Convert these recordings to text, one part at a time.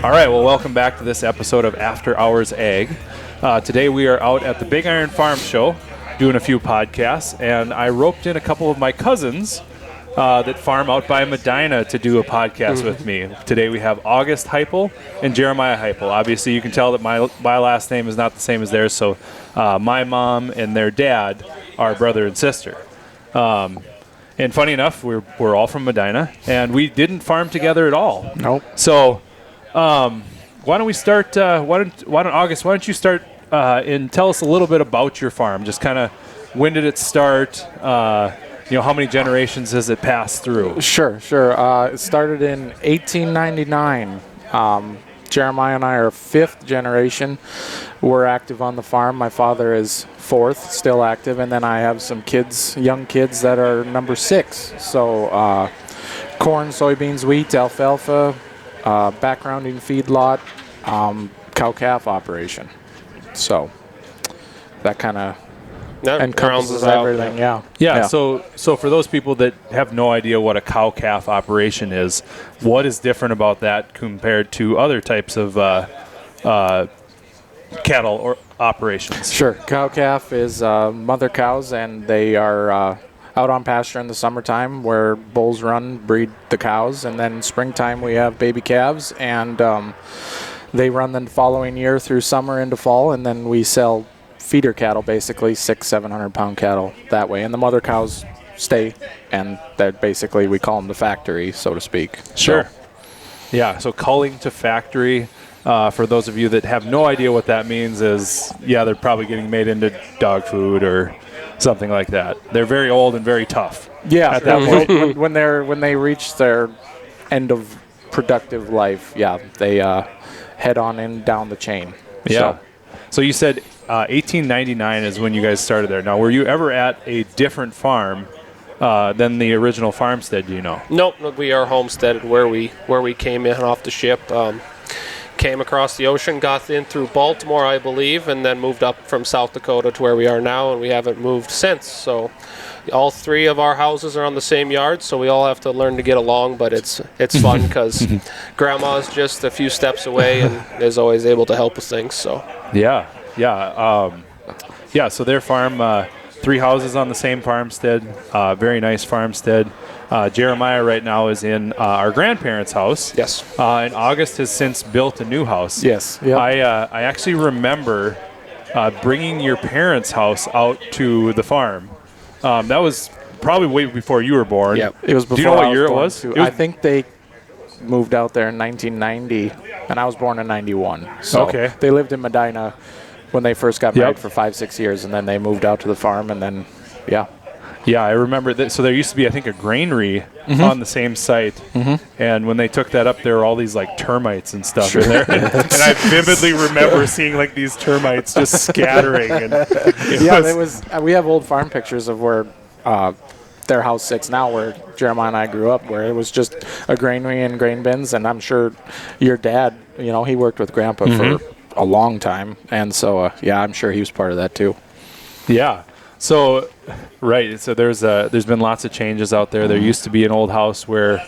All right, well, welcome back to this episode of After Hours Ag. Today we are out at the Big Iron Farm Show doing a few podcasts, and I roped in a couple of my cousins that farm out by Medina to do a podcast with me. Today we have August Heupel and Jeremiah Heupel. Obviously, you can tell that my last name is not the same as theirs, so my mom and their dad are brother and sister. And funny enough, we're all from Medina, and we didn't farm together at all. Nope. So why don't we start? Why don't you start and tell us a little bit about your farm? Just kind of when did it start? How many generations has it passed through? Sure. It started in 1899. Jeremiah and I are fifth generation. We're active on the farm. My father is fourth, still active, and then I have some young kids that are number six. So corn, soybeans, wheat, alfalfa, backgrounding feedlot, cow-calf operation. So that kind of encompasses everything. Yeah. So for those people that have no idea what a cow-calf operation is, what is different about that compared to other types of cattle or operations? Sure. Cow-calf is mother cows, and they are out on pasture in the summertime where bulls breed the cows, and then springtime we have baby calves, and they run the following year through summer into fall, and then we sell feeder cattle, basically 600-700 pound cattle that way, and the mother cows stay, and that basically we call them the factory, so to speak. Sure. So culling to factory. For those of you that have no idea what that means is, they're probably getting made into dog food or something like that. They're very old and very tough. Yeah, at that point. when they reach their end of productive life, they head on in down the chain. Yeah. So you said 1899 is when you guys started there. Now, were you ever at a different farm than the original farmstead? Do you know? Nope. We are homesteaded where we came in off the ship. Came across the ocean, got in through Baltimore, I believe, and then moved up from South Dakota to where we are now, and we haven't moved since. So all three of our houses are on the same yard, so we all have to learn to get along, but it's fun because Grandma's just a few steps away and is always able to help with things. So so their farm, three houses on the same farmstead, very nice farmstead. Jeremiah right now is in our grandparents' house. Yes. And August has since built a new house. Yes. Yep. I actually remember bringing your parents' house out to the farm. That was probably way before you were born. Yep. It was before. Do you know what year it was? I think they moved out there in 1990, and I was born in 91. So they lived in Medina when they first got married for 5-6 years, and then they moved out to the farm, and then, Yeah, I remember that. So there used to be, I think, a granary on the same site, and when they took that up, there were all these like termites and stuff in there. And I vividly remember seeing like these termites just scattering. And we have old farm pictures of where their house sits now, where Jeremiah and I grew up, where it was just a granary and grain bins. And I'm sure your dad, he worked with Grandpa for a long time, and so I'm sure he was part of that too. Yeah. So, right. So there's been lots of changes out there. There used to be an old house where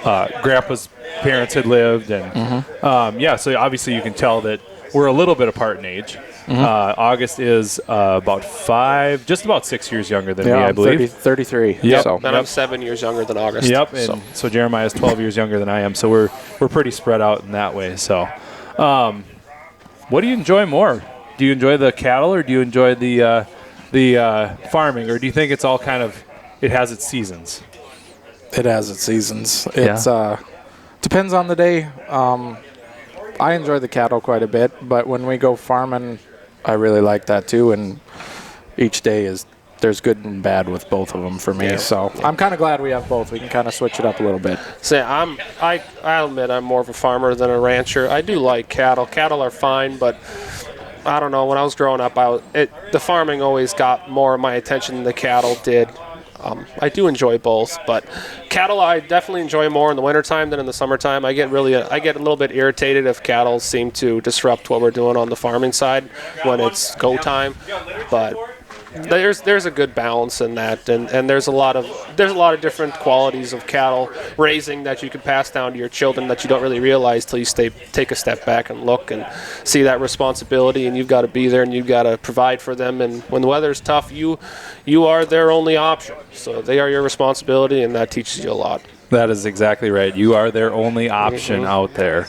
Grandpa's parents had lived, and so obviously you can tell that we're a little bit apart in age. August is just about 6 years younger than me, I believe. 33. Yep. And I'm 7 years younger than August. Yep. And so Jeremiah is 12 years younger than I am. So we're pretty spread out in that way. So, what do you enjoy more? Do you enjoy the cattle, or do you enjoy the farming, or do you think it's all it has its seasons? It has its seasons. It's depends on the day. I enjoy the cattle quite a bit, but when we go farming, I really like that too. And each day there's good and bad with both of them for me. So I'm kind of glad we have both. We can kind of switch it up a little bit. I'll admit I'm more of a farmer than a rancher. I do like cattle. Cattle are fine, but I don't know. When I was growing up, the farming always got more of my attention than the cattle did. I do enjoy both, but cattle I definitely enjoy more in the wintertime than in the summertime. I get a little bit irritated if cattle seem to disrupt what we're doing on the farming side when it's go time. But there's a good balance in that, and there's a lot of different qualities of cattle raising that you can pass down to your children that you don't really realize till you take a step back and look and see that responsibility, and you've got to be there and you've got to provide for them, and when the weather's tough, you are their only option, so they are your responsibility, and that teaches you a lot. That is exactly right. You are their only option out there.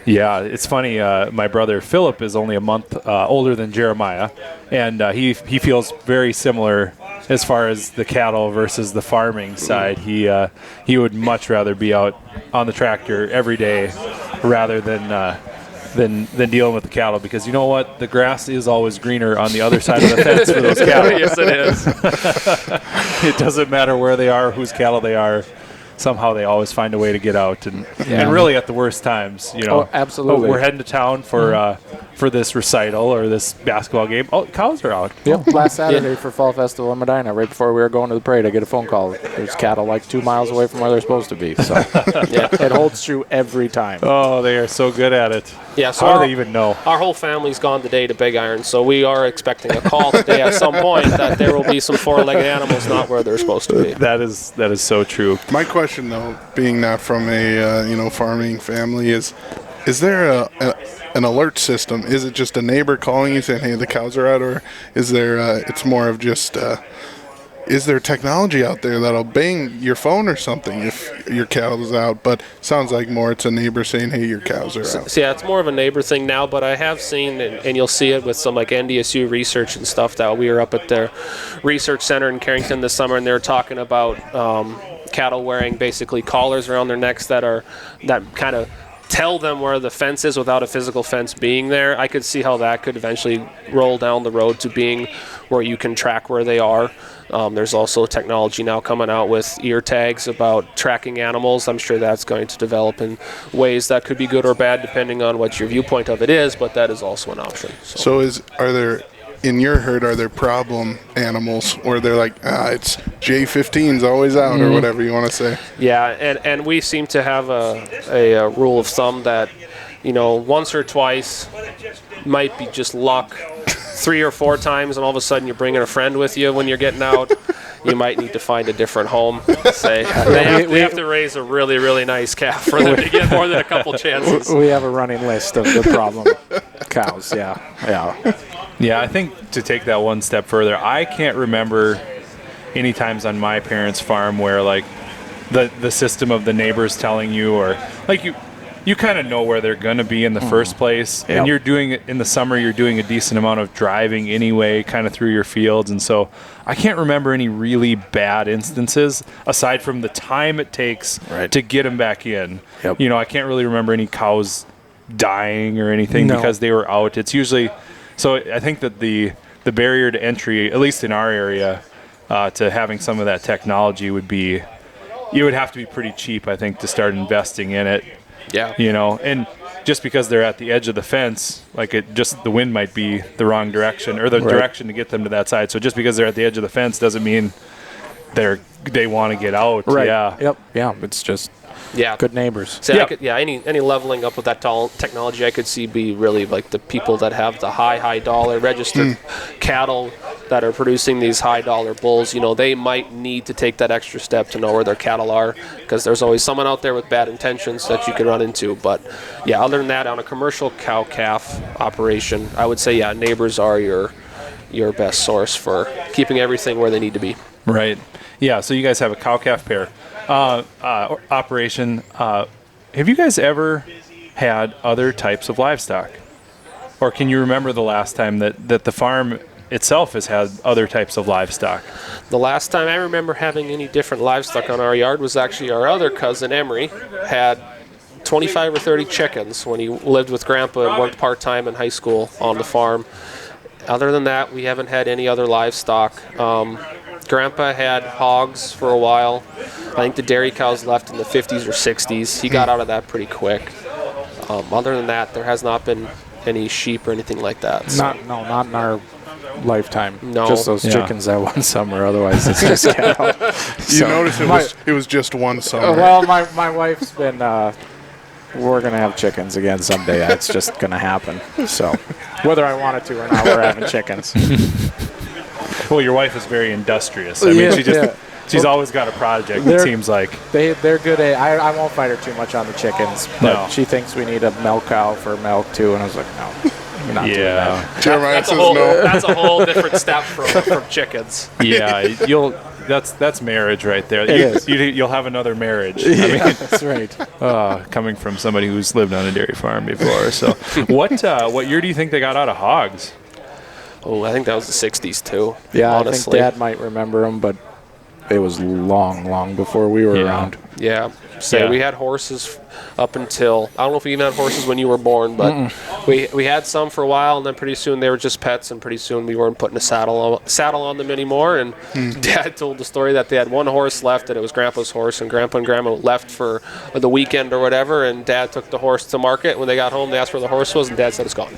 Yeah, it's funny. My brother Philip is only a month older than Jeremiah, and he feels very similar as far as the cattle versus the farming side. He would much rather be out on the tractor every day rather than dealing with the cattle, because you know what? The grass is always greener on the other side of the fence for those cattle. Yes, it is. It doesn't matter where they are, whose cattle they are. Somehow they always find a way to get out, and really at the worst times, Oh, absolutely. we're heading to town for this recital or this basketball game. Oh, cows are out. Yep, last Saturday for Fall Festival in Medina, right before we were going to the parade, I get a phone call. There's cattle like 2 miles away from where they're supposed to be. So it holds true every time. Oh, they are so good at it. Yeah, so how do they even know? Our whole family's gone today to Big Iron, so we are expecting a call today at some point that there will be some four-legged animals not where they're supposed to be. That is so true. My question, though, being not from a farming family, is there an alert system? Is it just a neighbor calling you saying, "Hey, the cows are out," or is there? It's more of just. Is there technology out there that'll bang your phone or something if your cow is out? But sounds like more it's a neighbor saying, "Hey, your cows are out." So yeah, it's more of a neighbor thing now, but I have seen, and you'll see it with some like NDSU research and stuff, that we were up at their research center in Carrington this summer, and they were talking about cattle wearing basically collars around their necks that kind of tell them where the fence is without a physical fence being there. I could see how that could eventually roll down the road to being where you can track where they are. There's also technology now coming out with ear tags about tracking animals. I'm sure that's going to develop in ways that could be good or bad depending on what your viewpoint of it is, but that is also an option. So are there, in your herd, are there problem animals where they're like, it's J15's always out, or whatever you want to say? Yeah, and we seem to have a rule of thumb that, once or twice might be just luck. 3 or 4 times, and all of a sudden you're bringing a friend with you when you're getting out, you might need to find a different home. Say they have to raise a really, really nice calf for them to get more than a couple chances. We have a running list of the problem cows. Yeah. Yeah, I think to take that one step further, I can't remember any times on my parents' farm where like the system of the neighbors telling you, or like you kind of know where they're going to be in the first place. Yep. And you're doing it in the summer, you're doing a decent amount of driving anyway, kind of through your fields. And so I can't remember any really bad instances aside from the time it takes to get them back in. Yep. I can't really remember any cows dying or anything because they were out. It's usually, so I think that the barrier to entry, at least in our area, to having some of that technology would be, you would have to be pretty cheap, I think, to start investing in it. Yeah. And just because they're at the edge of the fence, like the wind might be the wrong direction or the direction to get them to that side. So just because they're at the edge of the fence doesn't mean they want to get out. Right. Yeah. Yep. Yeah. It's just good neighbors. So any leveling up with that technology I could see be really like the people that have the high dollar registered cattle that are producing these high dollar bulls. They might need to take that extra step to know where their cattle are, because there's always someone out there with bad intentions that you could run into. But other than that, on a commercial cow calf operation, I would say neighbors are your best source for keeping everything where they need to be. Right. Yeah. So you guys have a cow calf pair operation. Have you guys ever had other types of livestock, or can you remember the last time that the farm itself has had other types of livestock? The last time I remember having any different livestock on our yard was actually our other cousin Emery had 25 or 30 chickens when he lived with Grandpa and worked part-time in high school on the farm. Other than that, we haven't had any other livestock. Grandpa had hogs for a while. I think the dairy cows left in the 50s or 60s. He got out of that pretty quick. Other than that, there has not been any sheep or anything like that. So. Not in our lifetime. No. Just those chickens that one summer. Otherwise, it's just cattle. You notice it was just one summer. Well, my wife's been. We're gonna have chickens again someday. That's just gonna happen. So, whether I wanted to or not, we're having chickens. Well, your wife is very industrious. I mean, she's always got a project, it seems like. They're good at. I won't fight her too much on the chickens, but she thinks we need a milk cow for milk too, and I was like, no, we're not doing that. Jeremiah says no. That's a whole different step from chickens. Yeah, that's marriage right there. You'll have another marriage. Yeah, I mean, that's right. Coming from somebody who's lived on a dairy farm before. So, what year do you think they got out of hogs? Oh, I think that was the 60s too. Yeah, honestly. I think Dad might remember them, but it was long before we were around. Yeah. We had horses up until, I don't know if we even had horses when you were born, but we had some for a while, and then pretty soon they were just pets, and pretty soon we weren't putting a saddle on them anymore. And Dad told the story that they had one horse left, and it was Grandpa's horse, and Grandpa and Grandma left for the weekend or whatever, and Dad took the horse to market. When they got home, they asked where the horse was, and Dad said it's gone.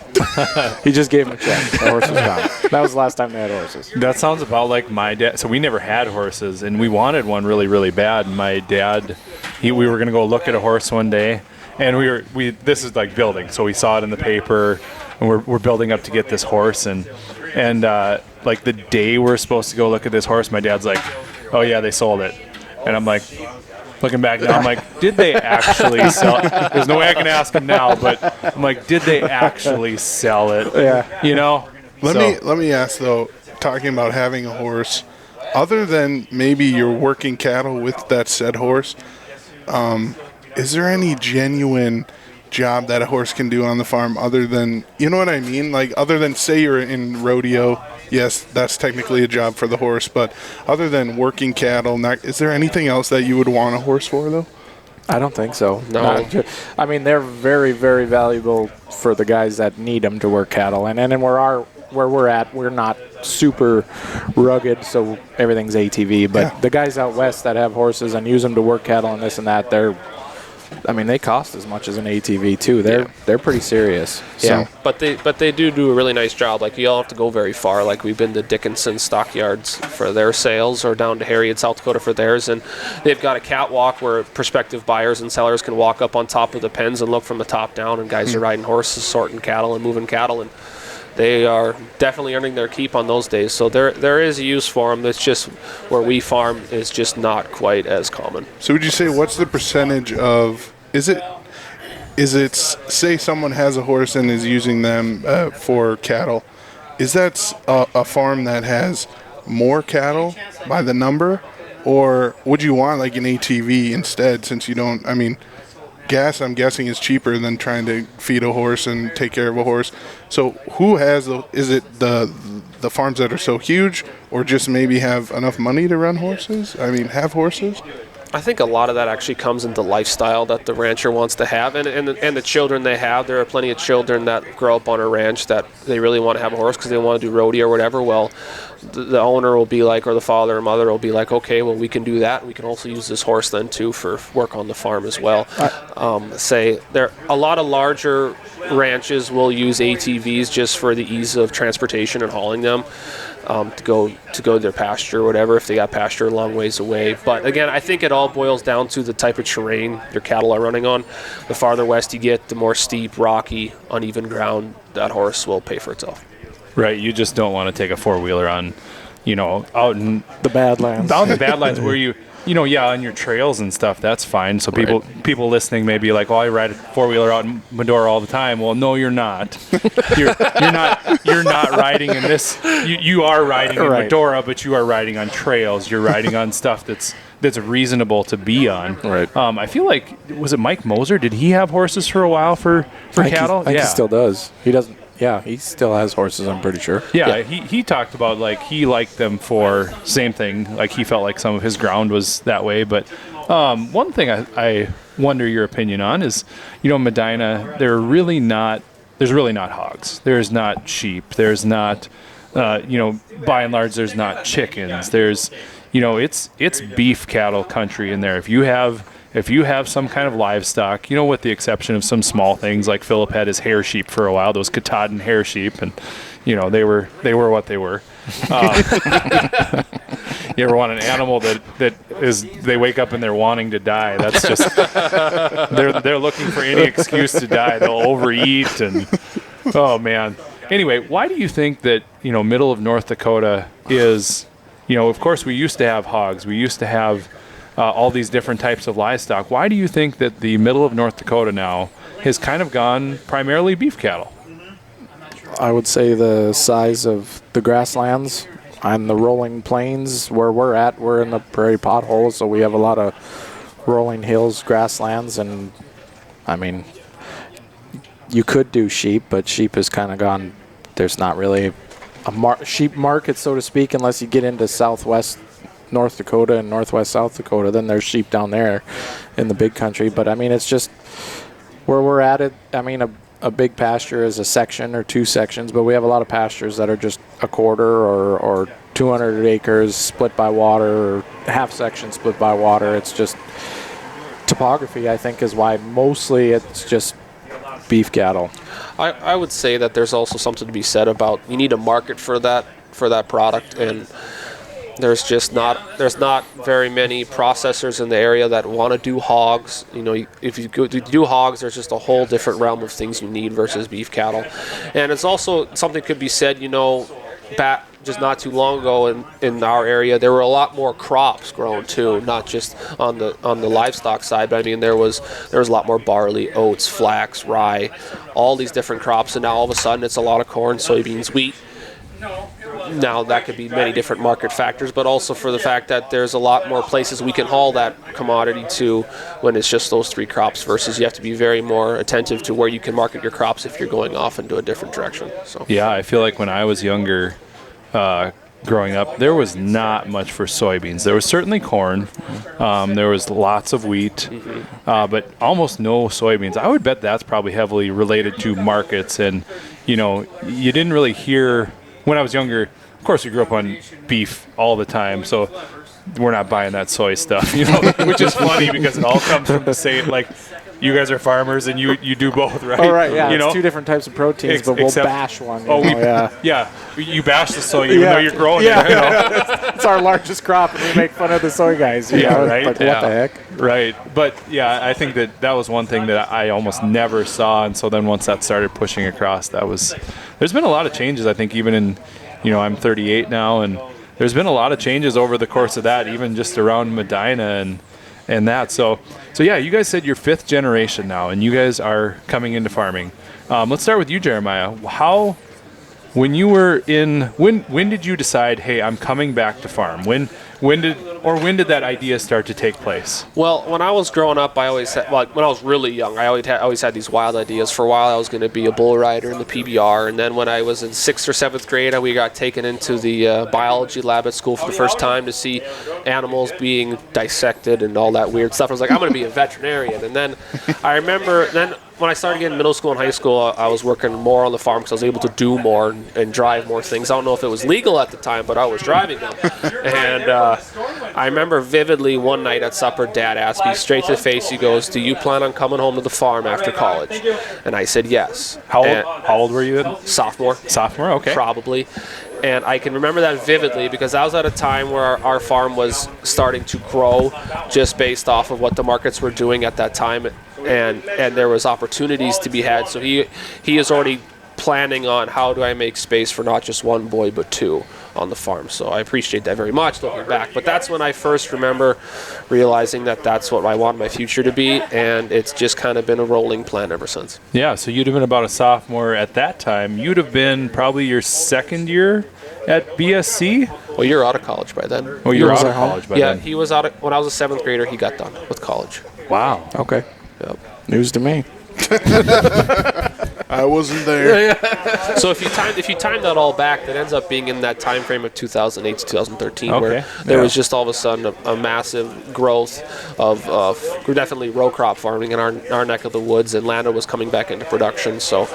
He just gave him a check. The horse was gone. That was the last time they had horses. That sounds about like my dad. So we never had horses, and we wanted one really, really bad. My dad, we were going to go look at a horse one day, and this is like building. So we saw it in the paper, and we're building up to get this horse, and like the day we're supposed to go look at this horse, my dad's like, oh yeah, they sold it. And I'm like, looking back now, I'm like, did they actually sell it? There's no way I can ask him now, but I'm like, did they actually sell it? Yeah. You know? Let me ask though, talking about having a horse, other than maybe you're working cattle with that said horse, is there any genuine job that a horse can do on the farm other than, you know what I mean? Like, other than, say you're in rodeo, yes, that's technically a job for the horse, but other than working cattle, is there anything else that you would want a horse for, though? I don't think so. No. I mean, they're very, very valuable for the guys that need them to work cattle. And where we're at, we're not super rugged, so everything's ATV. But the guys out west that have horses and use them to work cattle and this and that, they cost as much as an ATV too. They're pretty serious. Yeah, but they do a really nice job. Like, you don't have to go very far. Like, we've been to Dickinson Stockyards for their sales, or down to Harriet, South Dakota for theirs, and they've got a catwalk where prospective buyers and sellers can walk up on top of the pens and look from the top down, and guys are riding horses, sorting cattle and moving cattle, and they are definitely earning their keep on those days. So there is a use for them. It's just where we farm is just not quite as common. So would you say, what's the percentage of, is it say someone has a horse and is using them for cattle, is that a farm that has more cattle by the number, or would you want like an ATV instead, since you don't, gas, I'm guessing, is cheaper than trying to feed a horse and take care of a horse. So who has is it the farms that are so huge, or just maybe have enough money to run horses? Have horses? I think a lot of that actually comes into lifestyle that the rancher wants to have, and the children they have. There are plenty of children that grow up on a ranch that they really want to have a horse because they want to do rodeo or whatever. Well, the owner will be like, or the father or mother will be like, okay, well, we can do that. We can also use this horse then too for work on the farm as well. A lot of larger ranches will use ATVs just for the ease of transportation and hauling them. To go to their pasture or whatever, if they got pasture a long ways away. But again, I think it all boils down to the type of terrain your cattle are running on. The farther west you get, the more steep, rocky, uneven ground that horse will pay for itself. Right, you just don't want to take a four-wheeler on, out in the Badlands. Down the Badlands where on your trails and stuff, that's fine. So people listening may be like, "Oh, I ride a four-wheeler out in Medora all the time." Well, no, you're not. You're not riding in this. You are riding in Medora, but you are riding on trails. You're riding on stuff that's reasonable to be on. Right. I feel like, was it Mike Moser? Did he have horses for a while for cattle? I think he still does. He doesn't. Yeah, he still has horses, I'm pretty sure. Yeah. He talked about, like, he liked them for same thing. Like, he felt like some of his ground was that way. But one thing I wonder your opinion on is, Medina, there's really not hogs. There's not sheep. There's not, by and large, there's not chickens. There's, it's beef cattle country in there. If you have some kind of livestock, with the exception of some small things, like Philip had his hair sheep for a while, those Katahdin hair sheep, and they were what they were. You ever want an animal that is, they wake up and they're wanting to die? That's just they're looking for any excuse to die. They'll overeat, and oh man. anyway, why do you think that, middle of North Dakota is, of course we used to have hogs. We used to have all these different types of livestock. Why do you think that the middle of North Dakota now has kind of gone primarily beef cattle? I would say the size of the grasslands and the rolling plains where we're at. We're in the prairie potholes, so we have a lot of rolling hills, grasslands, and I mean, you could do sheep, but sheep has kind of gone. There's not really a sheep market, so to speak, unless you get into southwest North Dakota and northwest South Dakota. Then there's sheep down there in the big country. But I mean, it's just where we're at it. I mean, a big pasture is a section or two sections, but we have a lot of pastures that are just a quarter or 200 acres split by water, or half section split by water. It's just topography, I think, is why mostly it's just beef cattle. I would say that there's also something to be said about you need a market for that product, and there's not very many processors in the area that want to do hogs. If you do hogs, there's just a whole different realm of things you need versus beef cattle. And it's also something could be said, back just not too long ago in our area, there were a lot more crops grown too, not just on the livestock side, but I mean there was a lot more barley, oats, flax, rye, all these different crops, and now all of a sudden it's a lot of corn, soybeans, wheat. Now that could be many different market factors, but also for the fact that there's a lot more places we can haul that commodity to when it's just those three crops, versus you have to be very more attentive to where you can market your crops if you're going off into a different direction. So yeah, I feel like when I was younger, growing up, there was not much for soybeans. There was certainly corn. There was lots of wheat, but almost no soybeans. I would bet that's probably heavily related to markets. And, you didn't really hear, when I was younger, of course we grew up on beef all the time, so we're not buying that soy stuff, which is funny because it all comes from the same, like, you guys are farmers and you do both, right? Oh, right, yeah. It's two different types of proteins, but we'll bash one. Yeah. You bash the soy even though you're growing it. It's our largest crop, and we make fun of the soy guys. Right. Like, what the heck? Right. But, yeah, I think that was one thing that I almost never saw. And so then once that started pushing across, there's been a lot of changes, I think, even in, I'm 38 now, and there's been a lot of changes over the course of that, even just around Medina and that. So yeah, you guys said you're fifth generation now, and you guys are coming into farming. Let's start with you, Jeremiah. When did you decide, hey, I'm coming back to farm? When did that idea start to take place? Well, when I was growing up, I always had, when I was really young, I always had these wild ideas. For a while, I was going to be a bull rider in the PBR, and then when I was in 6th or 7th grade, we got taken into the biology lab at school for the first time to see animals being dissected and all that weird stuff. I was like, I'm going to be a veterinarian. And then I remember when I started getting middle school and high school, I was working more on the farm because I was able to do more and drive more things. I don't know if it was legal at the time, but I was driving them. And I remember vividly one night at supper, Dad asked me straight to the face, he goes, "Do you plan on coming home to the farm after college?" And I said yes. How old were you then? Sophomore. Sophomore, okay. Probably. And I can remember that vividly because I was at a time where our farm was starting to grow just based off of what the markets were doing at that time. And there was opportunities to be had. So he is already planning on how do I make space for not just one boy but two on the farm. So I appreciate that very much looking back. But that's when I first remember realizing that that's what I want my future to be, and it's just kind of been a rolling plan ever since. Yeah, so you'd have been about a sophomore at that time. You'd have been probably your second year at BSC? Well, you're out of college by then. Oh, you're out of college by then. Yeah, he was out when I was a 7th grader, he got done with college. Wow. Okay. Yep. News to me. I wasn't there. So if you time that all back, that ends up being in that time frame of 2008 to 2013, where there was just all of a sudden a massive growth of definitely row crop farming in our neck of the woods, and Lando was coming back into production. So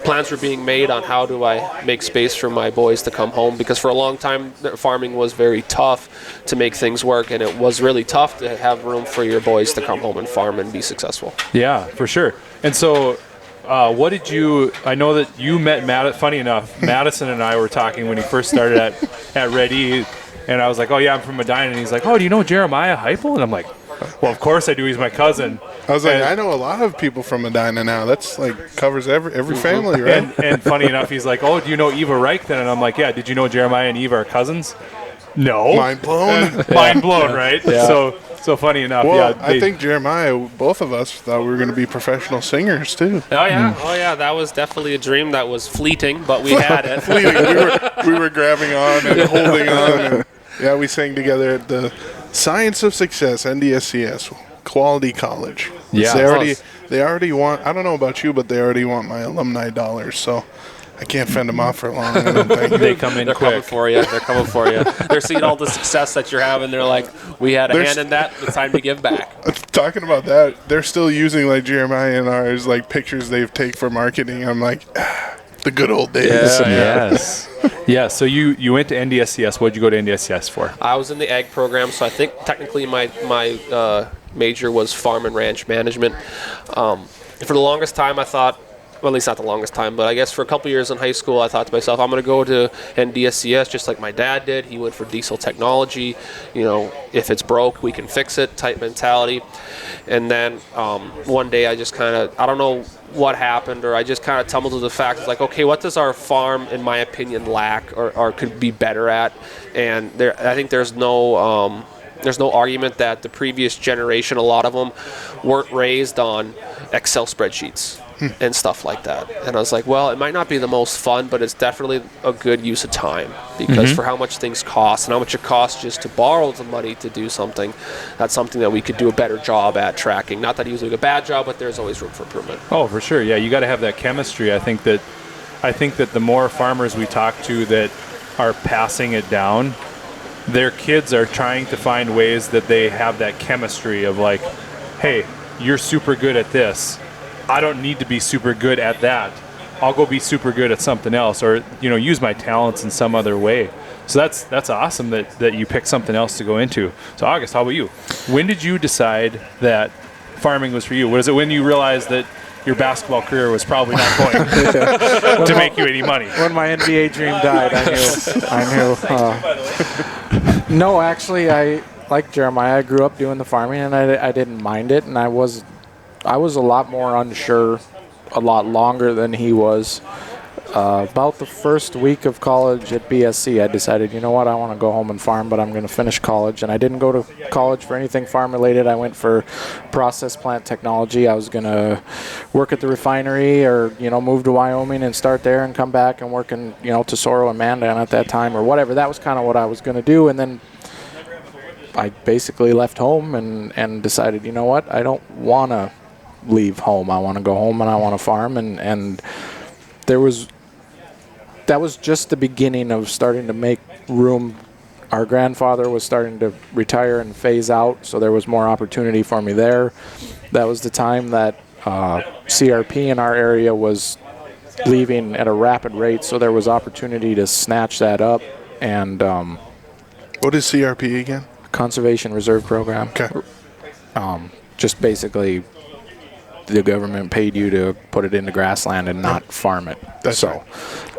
plans were being made on how do I make space for my boys to come home, because for a long time farming was very tough to make things work, and it was really tough to have room for your boys to come home and farm and be successful. Yeah, for sure. And so what did you, I know that you met funny enough, Madison and I were talking when he first started at Red E, and I was like, oh yeah, I'm from Medina, and he's like, oh, do you know Jeremiah Heupel? And I'm like, Well, of course I do. He's my cousin. I was like, I know a lot of people from Medina now. That's like covers every family, right? And funny enough, he's like, "Oh, do you know Eva Reich then?" And I'm like, "Yeah." Did you know Jeremiah and Eva are cousins? No. Mind blown. Mind blown, right? Yeah. So funny enough. Well, yeah. I think Jeremiah, both of us thought we were going to be professional singers too. Oh yeah, that was definitely a dream that was fleeting, but we had it. we were grabbing on and holding on. And, yeah, we sang together at the Science of Success, NDSCS, Quality College. Yeah. They already want, I don't know about you, but they already want my alumni dollars, so I can't fend them off for long. I don't think. They come in They're quick. coming for you. They're coming for you. They're seeing all the success that you're having. They're like, we had a hand in that. It's time to give back. Talking about that, they're still using like Jeremiah and ours, like pictures they've taken for marketing. I'm like, the good old days. Yes. Yeah, so you went to NDSCS. What did you go to NDSCS for? I was in the ag program, so I think technically my major was farm and ranch management. For the longest time, I thought, well, at least not the longest time, but I guess for a couple years in high school, I thought to myself, I'm going to go to NDSCS just like my dad did. He went for diesel technology. You know, if it's broke, we can fix it type mentality. And then one day I just kind of, I don't know what happened, or I just kind of tumbled to the fact, it's like, okay, what does our farm, in my opinion, lack or could be better at? And I think there's no argument that the previous generation, a lot of them, weren't raised on Excel spreadsheets and stuff like that. And I was like, well, it might not be the most fun, but it's definitely a good use of time, because for how much things cost and how much it costs just to borrow the money to do something, that's something that we could do a better job at tracking. Not that he was doing a bad job, but there's always room for improvement. Oh, for sure. Yeah, you got to have that chemistry. I think that the more farmers we talk to that are passing it down, their kids are trying to find ways that they have that chemistry of like, hey, you're super good at this. I don't need to be super good at that. I'll go be super good at something else, or use my talents in some other way. So that's awesome that you picked something else to go into. So August, how about you? When did you decide that farming was for you? Was it when you realized that your basketball career was probably not going to make you any money? When my NBA dream died, I knew. No, actually, like Jeremiah, I grew up doing the farming, and I didn't mind it, and I was a lot more unsure a lot longer than he was. About the first week of college at BSC, I decided, you know what, I want to go home and farm, but I'm going to finish college. And I didn't go to college for anything farm-related. I went for process plant technology. I was going to work at the refinery, or, move to Wyoming and start there and come back and work in, Tesoro and Mandan at that time, or whatever. That was kind of what I was going to do. And then I basically left home and decided, you know what, I don't want to leave home. I want to go home and I want to farm. And that was just the beginning of starting to make room. Our grandfather was starting to retire and phase out, so there was more opportunity for me there. That was the time that CRP in our area was leaving at a rapid rate, so there was opportunity to snatch that up. And what is CRP again? Conservation Reserve Program. Okay. Just basically, the government paid you to put it into grassland and not farm it. That's so.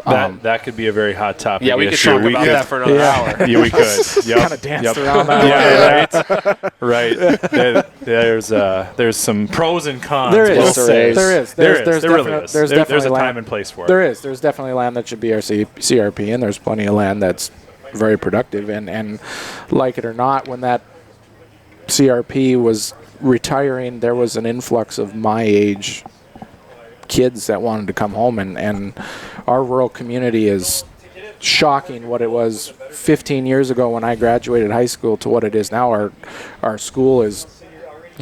Right. That could be a very hot topic. Yeah, we could talk about that for another hour. Yeah, we could. Yep. Kind of danced around that. Yeah, right. There's some pros and cons. There is. we'll say. There is. There really is. There's There's definitely a land. time and place for it. There is. There's definitely land that should be our CRP, and there's plenty of land that's very productive. And like it or not, when that CRP was retiring, there was an influx of my age kids that wanted to come home, and our rural community is shocking what it was 15 years ago when I graduated high school to what it is now. Our school is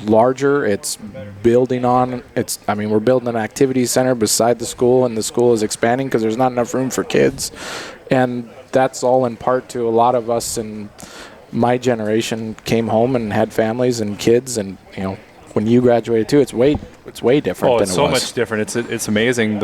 larger. It's building on. We're building an activity center beside the school, and the school is expanding because there's not enough room for kids, and that's all in part to a lot of us in my generation came home and had families and kids, and when you graduated too, it's way different. It's so much different. It's amazing.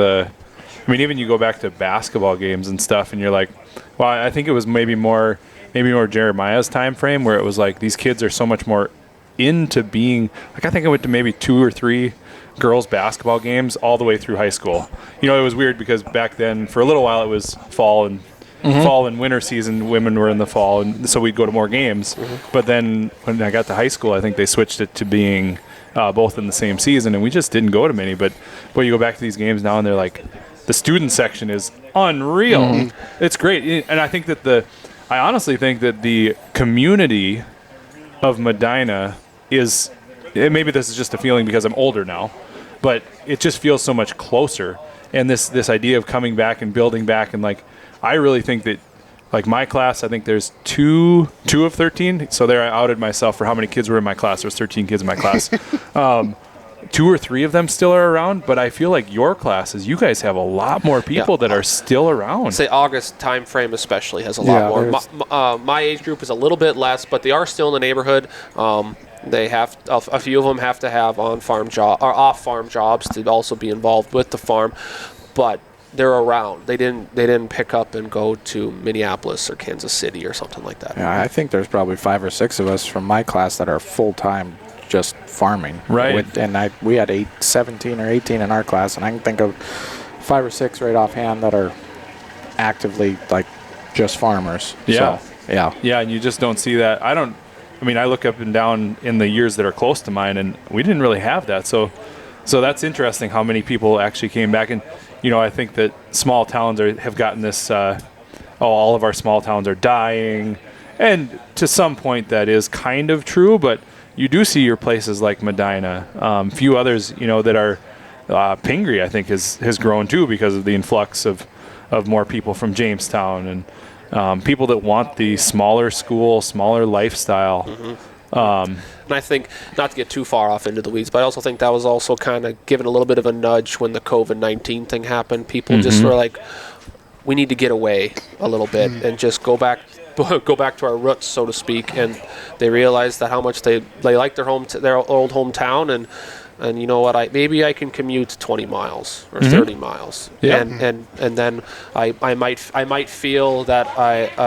Even you go back to basketball games and stuff, and you're like, well, I think it was maybe more Jeremiah's time frame where it was like these kids are so much more into being like. I think I went to maybe 2 or 3 girls basketball games all the way through high school. It was weird because back then for a little while it was fall and fall and winter season, women were in the fall, and so we'd go to more games. But then when I got to high school, I think they switched it to being both in the same season, and we just didn't go to many. But you go back to these games now, and they're like, the student section is unreal. It's great, and I think that I honestly think that the community of Medina is, maybe this is just a feeling because I'm older now, but it just feels so much closer. And this idea of coming back and building back, and like, I really think that, like, my class, I think there's two of 13. So there I outed myself for how many kids were in my class. There's 13 kids in my class. 2 or 3 of them still are around, but I feel like your classes, you guys have a lot more people that are still around. Say August time frame especially has a lot more. My age group is a little bit less, but they are still in the neighborhood. They have a few of them have to have on-farm job or off-farm jobs to also be involved with the farm, but they're around. They didn't pick up and go to Minneapolis or Kansas City or something like that. Yeah, I think there's probably 5 or 6 of us from my class that are full-time just farming. Right. We had 17 or 18 in our class, and I can think of 5 or 6 right offhand that are actively, like, just farmers. Yeah. So, yeah. Yeah, and you just don't see that. I look up and down in the years that are close to mine, and we didn't really have that. So that's interesting how many people actually came back. And, I think that small towns have gotten this, all of our small towns are dying. And to some point that is kind of true, but you do see your places like Medina. Few others, that are, Pingree, I think, has grown too because of the influx of more people from Jamestown and people that want the smaller school, smaller lifestyle. And I think, not to get too far off into the weeds, but I also think that was also kind of given a little bit of a nudge when the COVID-19 thing happened. People just were like, we need to get away a little bit and just go back to our roots, so to speak. And they realized that how much they like their old hometown, and you know what, maybe I can commute 20 miles or 30 miles. Yeah. And then I might feel that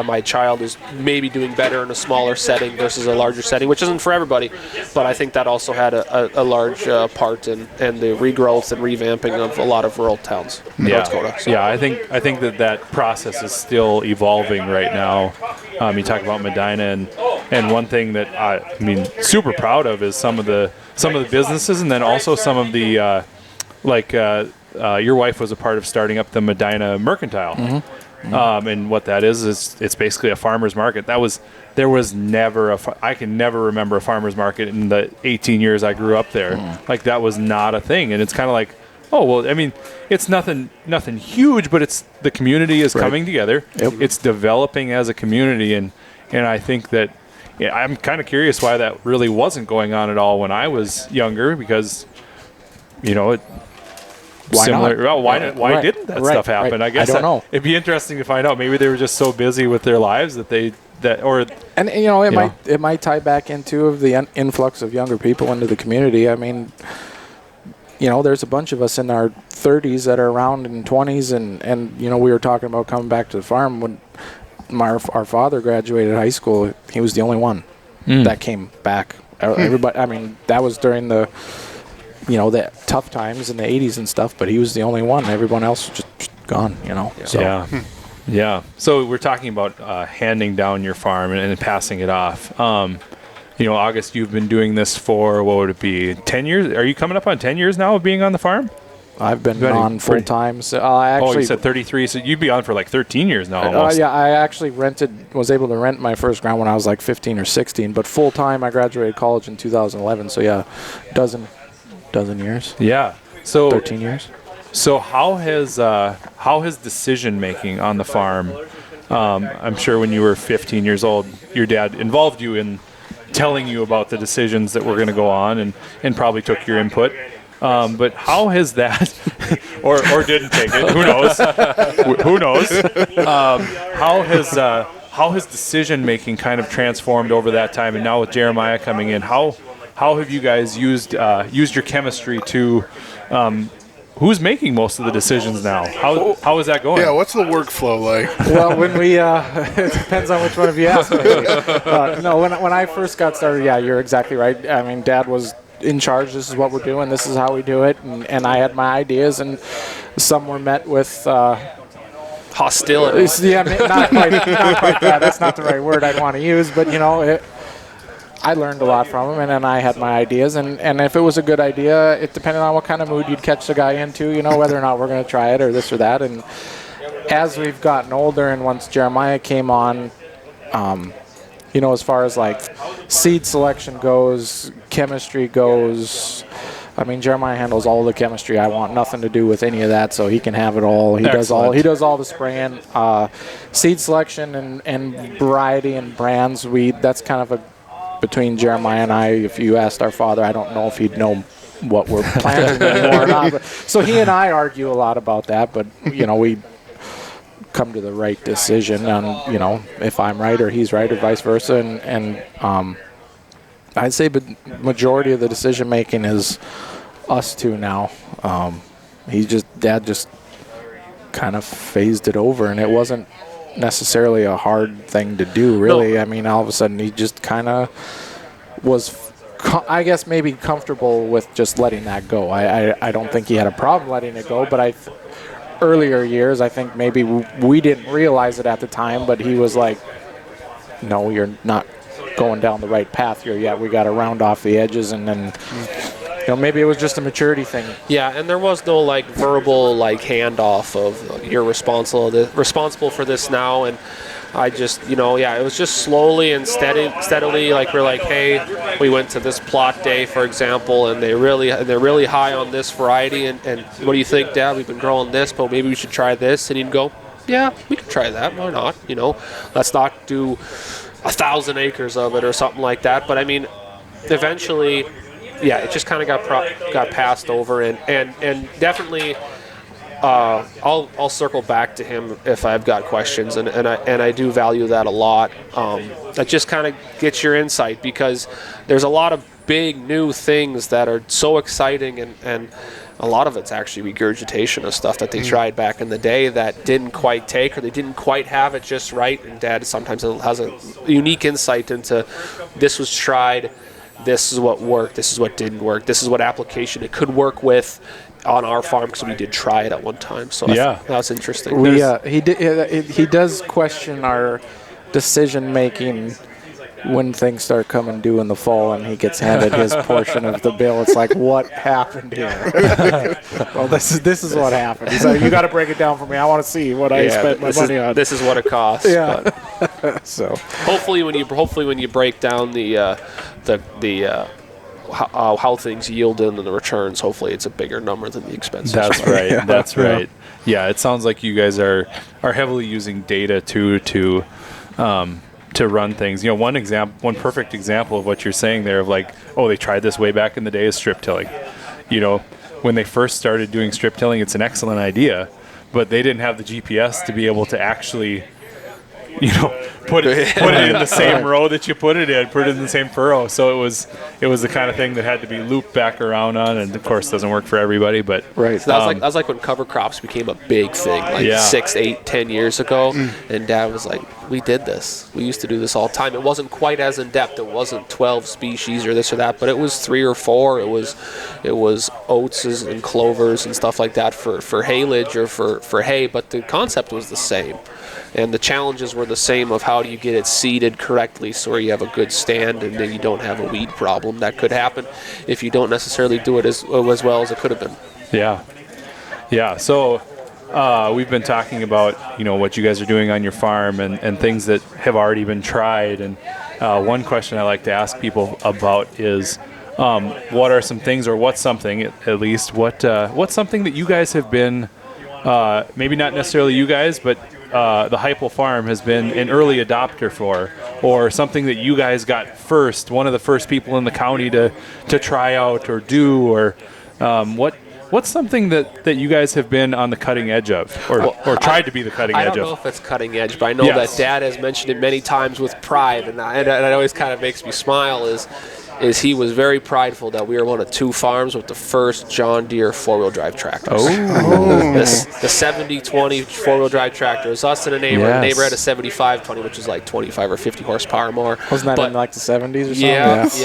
my child is maybe doing better in a smaller setting versus a larger setting, which isn't for everybody, but I think that also had a large part in the regrowth and revamping of a lot of rural towns in North Dakota. So. Yeah, I think that process is still evolving right now. You talk about Medina, and one thing that super proud of is some of the businesses, and then also some of the your wife was a part of starting up the Medina Mercantile. And what that is it's basically a farmer's market. There was never I can never remember a farmer's market in the 18 years I grew up there. Like, that was not a thing. And it's kind of like, oh, well, it's nothing huge, but it's the community is coming together. Yep. It's developing as a community, and I think that, I'm kind of curious why that really wasn't going on at all when I was younger, because, Why similar. not? Well, why didn't that stuff happen? Right. I guess I don't know. It'd be interesting to find out. Maybe they were just so busy with their lives it might tie back into the influx of younger people into the community. There's a bunch of us in our 30s that are around in 20s, and we were talking about coming back to the farm when our father graduated high school. He was the only one that came back. Everybody, that was during the tough times in the 80s and stuff, but he was the only one. Everyone else was just gone, So. Yeah. Yeah. So we're talking about handing down your farm and passing it off. August, you've been doing this for, what would it be, 10 years? Are you coming up on 10 years now of being on the farm? I've been on full time. So you said 33, so you'd be on for like 13 years now almost. I actually was able to rent my first ground when I was like 15 or 16, but full time I graduated college in 2011, so yeah, dozen years. Yeah. So 13 years. So how has decision making on the farm, I'm sure when you were 15 years old, your dad involved you in telling you about the decisions that were going to go on and probably took your input. But how has that, or didn't take it? Who knows? Who knows? How has decision making kind of transformed over that time? And now with Jeremiah coming in, how have you guys used your chemistry to? Who's making most of the decisions now? How is that going? Yeah, what's the workflow like? Well, when we it depends on which one of you ask. No, when I first got started, yeah, you're exactly right. Dad was in charge. This is what we're doing. This is how we do it. And I had my ideas, and some were met with hostility. Yeah, not quite that. That's not the right word I'd want to use, but I learned a lot from him, and then I had my ideas, and if it was a good idea, it depended on what kind of mood you'd catch the guy into, whether or not we're going to try it or this or that. And as we've gotten older, and once Jeremiah came on, as far as like seed selection goes, chemistry goes, I mean, Jeremiah handles all the chemistry. I want nothing to do with any of that, so he can have it all. He does all the spraying, seed selection and variety and brands. That's kind of between Jeremiah and I. If you asked our father, I don't know if he'd know what we're planting anymore or not. But, so he and I argue a lot about that, but we come to the right decision on if I'm right or he's right or vice versa, and I'd say the majority of the decision making is us two now. Dad just kind of phased it over, and it wasn't necessarily a hard thing to do, really. No. I mean, all of a sudden he just kind of was, I guess, maybe comfortable with just letting that go. I don't think he had a problem letting it go, but earlier years, I think maybe we didn't realize it at the time, but he was like, no, you're not going down the right path here yet. We got to round off the edges, and then maybe it was just a maturity thing. Yeah, and there was no verbal handoff of you're responsible for this now, and I just it was just slowly and steadily we're like, hey, we went to this plot day, for example, and they're really high on this variety, and what do you think, Dad? We've been growing this, but maybe we should try this. And he'd go, yeah, we could try that. Why not? Let's not do 1,000 acres of it or something like that. But I mean, eventually, yeah, it just kind of got passed over, and definitely, I'll circle back to him if I've got questions, and I do value that a lot. That just kind of gets your insight, because there's a lot of big new things that are so exciting, and a lot of it's actually regurgitation of stuff that they tried back in the day that didn't quite take, or they didn't quite have it just right. And Dad sometimes has a unique insight into this was tried, this is what worked, this is what didn't work, this is what application it could work with on our farm, because we did try it at one time. So yeah, that's interesting. He does question our decision making when things start coming due in the fall, and he gets handed his portion of the bill. It's like, what happened here? Well, this is what happened. He's like, you got to break it down for me. I want to see what I spent my money on. This is what it costs. Yeah. So hopefully when you break down the how things yielded and the returns, hopefully it's a bigger number than the expenses. That's right. Yeah. That's right. Yeah, it sounds like you guys are heavily using data too to run things. One perfect example of what you're saying there of they tried this way back in the day is strip tilling. When they first started doing strip tilling, it's an excellent idea, but they didn't have the GPS to be able to actually put it in the same row that you put it in the same furrow. So it was the kind of thing that had to be looped back around on, and of course doesn't work for everybody. But right, so that was like when cover crops became a big thing, 6, 8, 10 years ago. And Dad was like, we did this. We used to do this all the time. It wasn't quite as in depth. It wasn't 12 species or this or that, but it was 3 or 4. It was oats and clovers and stuff like that for haylage or for hay. But the concept was the same. And the challenges were the same of how do you get it seeded correctly so you have a good stand, and then you don't have a weed problem that could happen if you don't necessarily do it as well as it could have been. Yeah. So we've been talking about what you guys are doing on your farm and things that have already been tried. And one question I like to ask people about is what are some things, or what's something at least, what's something that you guys have been, maybe not necessarily you guys, but the Heupel farm has been an early adopter for, or something that you guys got first, one of the first people in the county to try out or do, or what's something that you guys have been on the cutting edge of, or tried to be the cutting edge of? I don't know if it's cutting edge, but I know that Dad has mentioned it many times with pride, and it always kind of makes me smile, is is he was very prideful that we were one of 2 farms with the first John Deere 4-wheel drive tractors. The 70-20 4-wheel drive tractor was us and a neighbor. Yes. The neighbor had a 75-20, which is like 25 or 50 horsepower more. Wasn't that in like the 70s or something?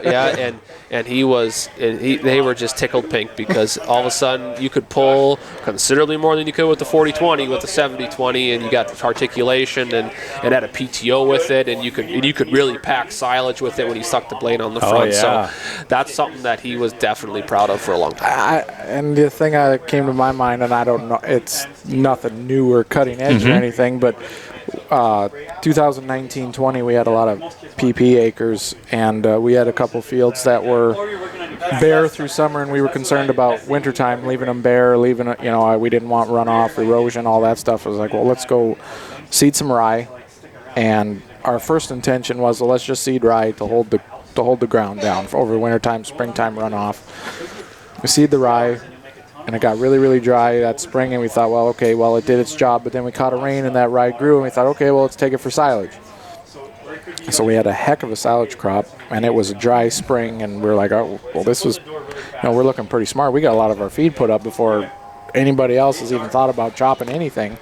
Yeah. And they were just tickled pink because all of a sudden you could pull considerably more than you could with the 40-20 with the 70-20, and you got articulation and it had a PTO with it, and you could really pack silage with it when you stuck the blade on the front. So that's something that he was definitely proud of for a long time. And the thing that came to my mind, and I don't know, it's nothing new or cutting edge or anything, but 2019-20, we had a lot of PP acres, and we had a couple fields that were bare through summer, and we were concerned about wintertime, leaving them bare, we didn't want runoff, erosion, all that stuff. I was like, well, let's go seed some rye, and our first intention was, well, let's just seed rye to hold the ground down for over wintertime, springtime runoff. We seed the rye, and it got really, really dry that spring, and we thought, well, okay, well, it did its job, but then we caught a rain, and that rye grew, and we thought, okay, well, let's take it for silage. So we had a heck of a silage crop, and it was a dry spring, and we were like, oh, well, this was, we're looking pretty smart. We got a lot of our feed put up before anybody else has even thought about chopping anything.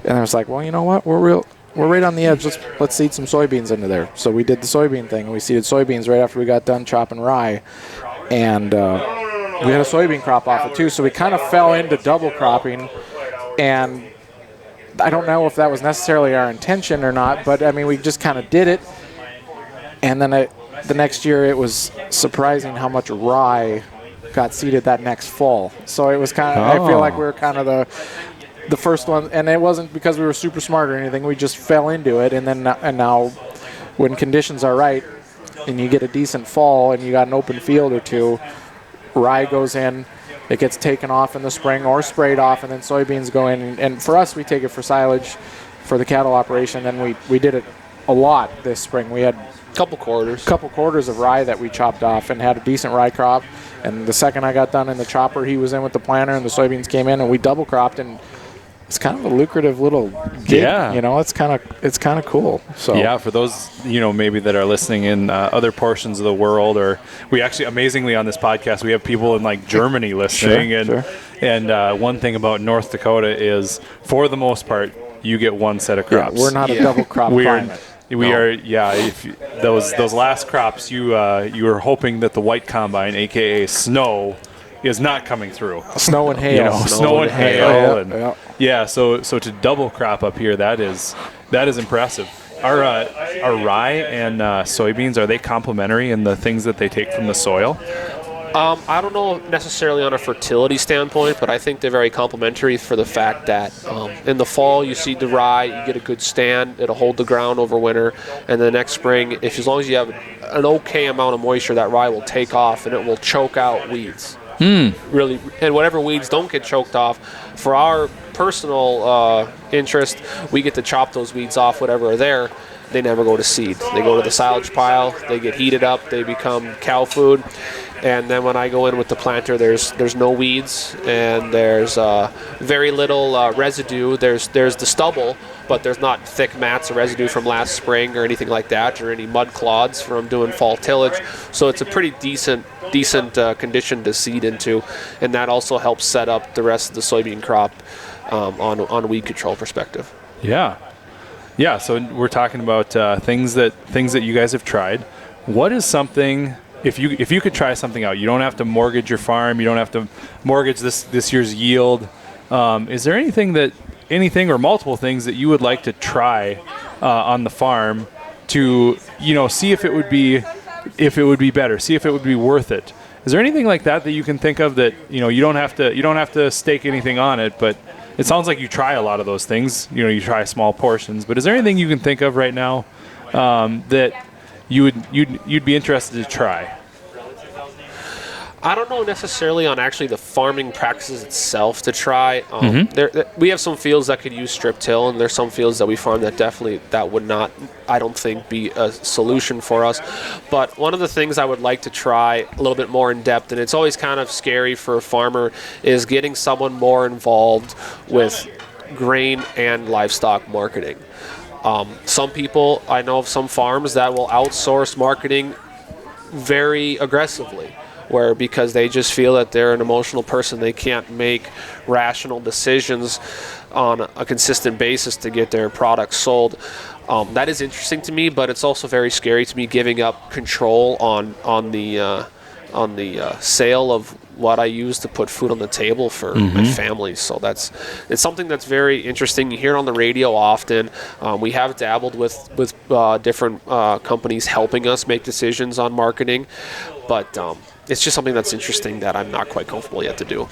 And I was like, well, you know what, we're right on the edge. Let's seed some soybeans into there. So we did the soybean thing, and we seeded soybeans right after we got done chopping rye, and we had a soybean crop off it too, so we kind of fell into double cropping, and I don't know if that was necessarily our intention or not, but I mean, we just kind of did it, and then the next year it was surprising how much rye got seeded that next fall. So it was kind of, I feel like we were kind of the first one, and it wasn't because we were super smart or anything, we just fell into it, and now when conditions are right, and you get a decent fall, and you got an open field or two, rye goes in, it gets taken off in the spring or sprayed off, and then soybeans go in. And for us, we take it for silage for the cattle operation. And we did it a lot this spring. We had couple quarters of rye that we chopped off and had a decent rye crop. And the second I got done in the chopper, he was in with the planter, and the soybeans came in, and we double cropped. And it's kind of a lucrative little gig. Yeah. It's kind of cool. So yeah, for those maybe that are listening in other portions of the world, or we actually amazingly on this podcast we have people in like Germany listening, and one thing about North Dakota is for the most part you get one set of crops. Yeah, we're not a double crop climate. We are. If those last crops you were hoping that the white combine, aka snow, is not coming through. Snow and hail. Snow and hail. Yeah. So to double crop up here, that is impressive. Are rye and soybeans, are they complementary in the things that they take from the soil? I don't know necessarily on a fertility standpoint, but I think they're very complementary for the fact that in the fall you seed the rye, you get a good stand, it'll hold the ground over winter, and the next spring, as long as you have an okay amount of moisture, that rye will take off and it will choke out weeds. Really, and whatever weeds don't get choked off, for our personal interest, we get to chop those weeds off, whatever are there. They never go to seed. They go to the silage pile, they get heated up, they become cow food. And then when I go in with the planter, there's no weeds, and there's very little residue. There's the stubble, but there's not thick mats of residue from last spring or anything like that, or any mud clods from doing fall tillage. So it's a pretty decent condition to seed into, and that also helps set up the rest of the soybean crop on a weed control perspective. Yeah. So we're talking about things that you guys have tried. What is something? If you could try something out, you don't have to mortgage your farm, you don't have to mortgage this year's yield. Is there anything or multiple things that you would like to try on the farm to see if it would be better, see if it would be worth it? Is there anything like that you can think of that you don't have to stake anything on it, but it sounds like you try a lot of those things. You try small portions, but is there anything you can think of right now that you'd be interested to try? I don't know necessarily on actually the farming practices itself to try. We have some fields that could use strip till, and there's some fields that we farm that would not, I don't think, be a solution for us. But one of the things I would like to try a little bit more in depth, and it's always kind of scary for a farmer, is getting someone more involved with grain and livestock marketing. Some people, I know of some farms that will outsource marketing very aggressively, where because they just feel that they're an emotional person, they can't make rational decisions on a consistent basis to get their products sold. That is interesting to me, but it's also very scary to me, giving up control on the sale of what I use to put food on the table for my family. So it's something that's very interesting. You hear it on the radio often. We have dabbled with different companies helping us make decisions on marketing, but it's just something that's interesting that I'm not quite comfortable yet to do.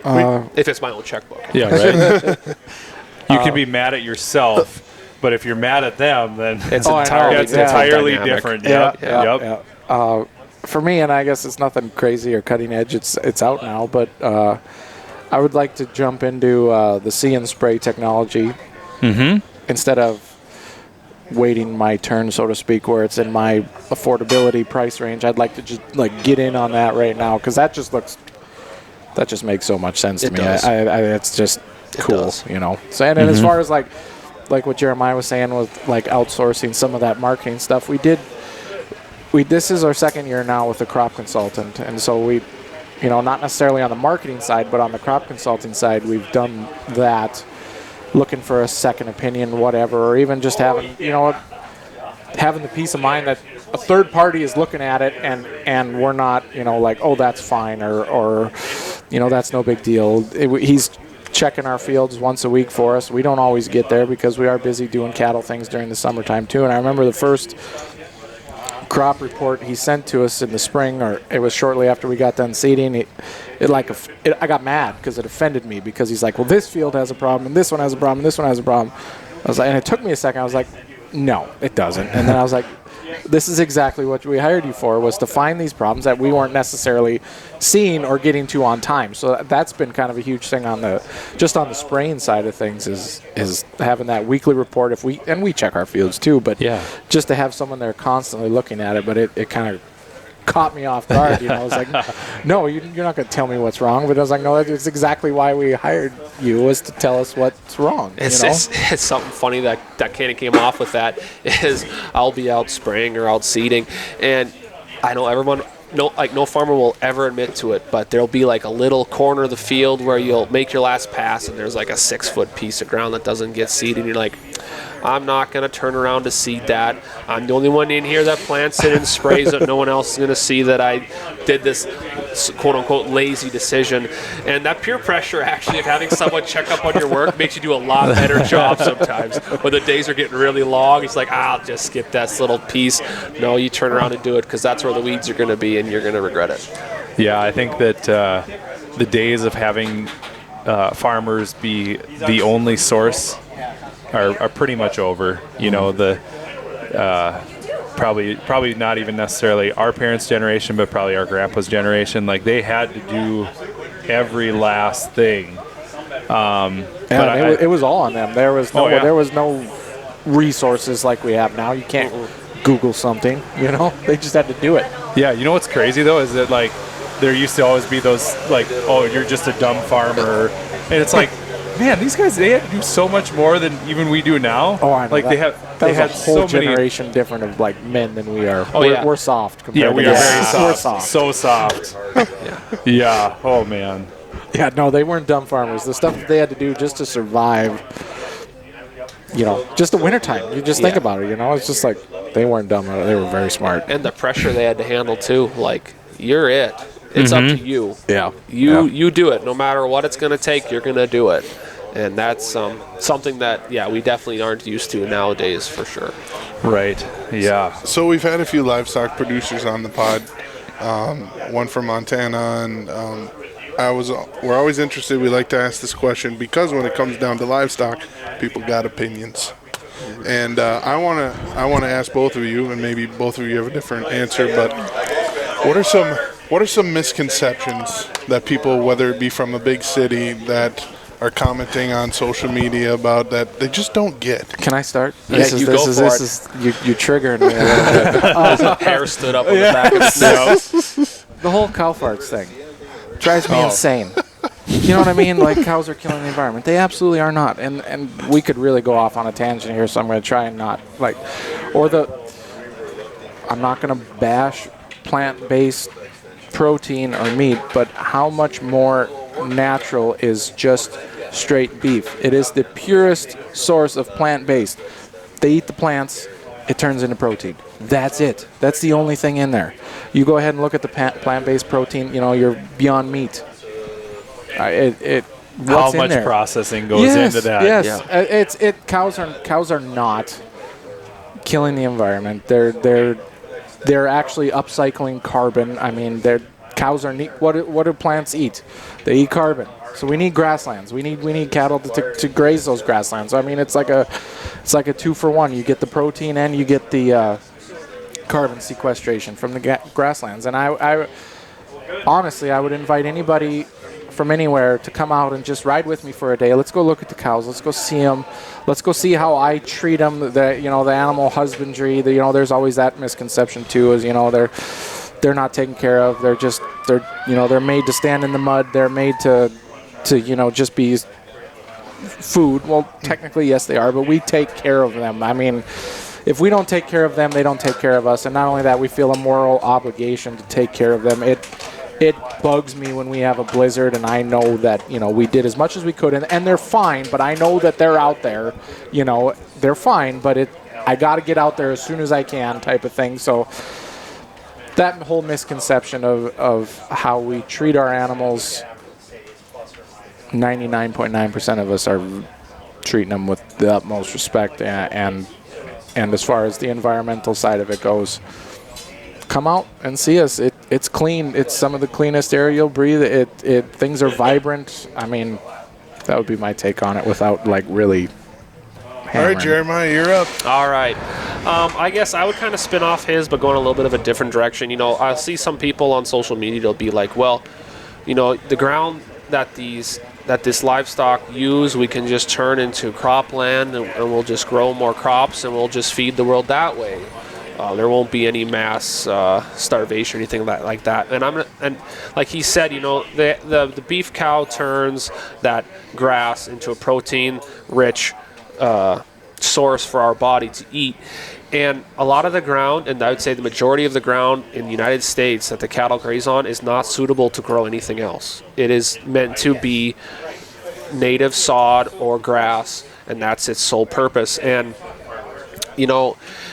If it's my own checkbook. Yeah, right. You can be mad at yourself, but if you're mad at them, then It's entirely different. Yeah. For me, and I guess it's nothing crazy or cutting edge. It's out now, but I would like to jump into the See and Spray technology instead of waiting my turn, so to speak, where it's in my affordability price range. I'd like to just get in on that right now, because that just makes so much sense to me. It's just cool, you know. So and as far as like what Jeremiah was saying with outsourcing some of that marketing stuff, this is our second year now with a crop consultant, and so we, not necessarily on the marketing side, but on the crop consulting side, we've done that, looking for a second opinion, whatever, or even just having the peace of mind that a third party is looking at it and we're not, oh, that's fine, or that's no big deal. He's checking our fields once a week for us. We don't always get there because we are busy doing cattle things during the summertime too. And I remember the first crop report he sent to us in the spring, or it was shortly after we got done seeding. I got mad because it offended me, because he's like, well, this field has a problem, and this one has a problem, and this one has a problem. I was like, and it took me a second. I was like, no, it doesn't. And then I was like, this is exactly what we hired you for, was to find these problems that we weren't necessarily seeing or getting to on time. So that's been kind of a huge thing on the spraying side of things, is having that weekly report. And we check our fields too, but just to have someone there constantly looking at it. But it kind of caught me off guard. I was like, no, you're not going to tell me what's wrong. But I was like, no, that's exactly why we hired you, was to tell us what's wrong. It's something funny that kind of came off with that, is I'll be out spraying or out seeding, and I know everyone, no farmer will ever admit to it, but there'll be like a little corner of the field where you'll make your last pass and there's like a 6-foot piece of ground that doesn't get seeded, and you're like, I'm not going to turn around to seed that. I'm the only one in here that plants it and sprays it. No one else is going to see that I did this quote-unquote lazy decision. And that peer pressure, actually, of having someone check up on your work makes you do a lot better job sometimes. When the days are getting really long, it's like, I'll just skip that little piece. No, you turn around and do it, because that's where the weeds are going to be, and you're going to regret it. Yeah, I think that the days of having farmers be the only source are pretty much over. Probably not even necessarily our parents' generation, but probably our grandpa's generation. Like, they had to do every last thing. It was all on them. There was no resources like we have now. You can't Google something. They just had to do it. Yeah, you know what's crazy though is that there used to always be those oh, you're just a dumb farmer, and it's like, man, these guys, they had to do so much more than even we do now. Oh, I know. They had a whole so generation different of men than we are. Oh, we're soft compared Yeah, we to are very soft. We're soft. So soft. Yeah. Oh man. Yeah, no, they weren't dumb farmers. The stuff that they had to do just to survive, just the wintertime. You just think about it, it's just like, they weren't dumb. They were very smart. And the pressure they had to handle too. Like, you're it. It's up to you. Yeah. You do it. No matter what it's going to take, you're going to do it. And that's something that, we definitely aren't used to nowadays, for sure. Right. Yeah. So we've had a few livestock producers on the pod, one from Montana, and we're always interested. We like to ask this question because when it comes down to livestock, people got opinions. And I want to ask both of you, and maybe both of you have a different answer, but what are some misconceptions that people, whether it be from a big city, that are commenting on social media about, that they just don't get? Can I start? Yeah, you go for it. You're triggering me a little bit. Hair stood up on the back of his nose. The whole cow farts thing drives me insane. You know what I mean? Like, cows are killing the environment. They absolutely are not. And we could really go off on a tangent here, so I'm going to try and not, I'm not going to bash plant-based protein or meat, but how much more natural is just straight beef. It is the purest source of plant-based. They eat the plants, it turns into protein. That's it. That's the only thing in there. You go ahead and look at the plant-based protein, your Beyond Meat. How much processing goes into that? Yes, yeah. Cows are not killing the environment. They're actually upcycling carbon. I mean, cows are neat. What do plants eat? They eat carbon. So we need grasslands. We need cattle to graze those grasslands. I mean, it's like a 2-for-1. You get the protein and you get the carbon sequestration from the grasslands. And I honestly, I would invite anybody from anywhere to come out and just ride with me for a day. Let's go look at the cows. Let's go see them. Let's go see how I treat them. The animal husbandry. There's always that misconception too. Is they're not taken care of. They're made to stand in the mud. They're made to just be food. Well, technically yes they are, but we take care of them. I mean, if we don't take care of them, they don't take care of us. And not only that, we feel a moral obligation to take care of them. It bugs me when we have a blizzard and I know that, we did as much as we could and they're fine, but I know that they're out there, they're fine, but I got to get out there as soon as I can type of thing. So that whole misconception of how we treat our animals, 99.9% of us are treating them with the utmost respect and as far as the environmental side of it goes, come out and see us. It's clean. It's some of the cleanest air you'll breathe. Things are vibrant. I mean, that would be my take on it without really hammering. All right, Jeremiah, you're up. All right. I guess I would kind of spin off his, but go in a little bit of a different direction. I see some people on social media, they'll be like, well, the ground that this livestock use, we can just turn into cropland and we'll just grow more crops and we'll just feed the world that way. There won't be any mass starvation or anything like that. And like he said, the beef cow turns that grass into a protein-rich source for our body to eat. And a lot of the ground, and I would say the majority of the ground in the United States that the cattle graze on is not suitable to grow anything else. It is meant to be native sod or grass, and that's its sole purpose. And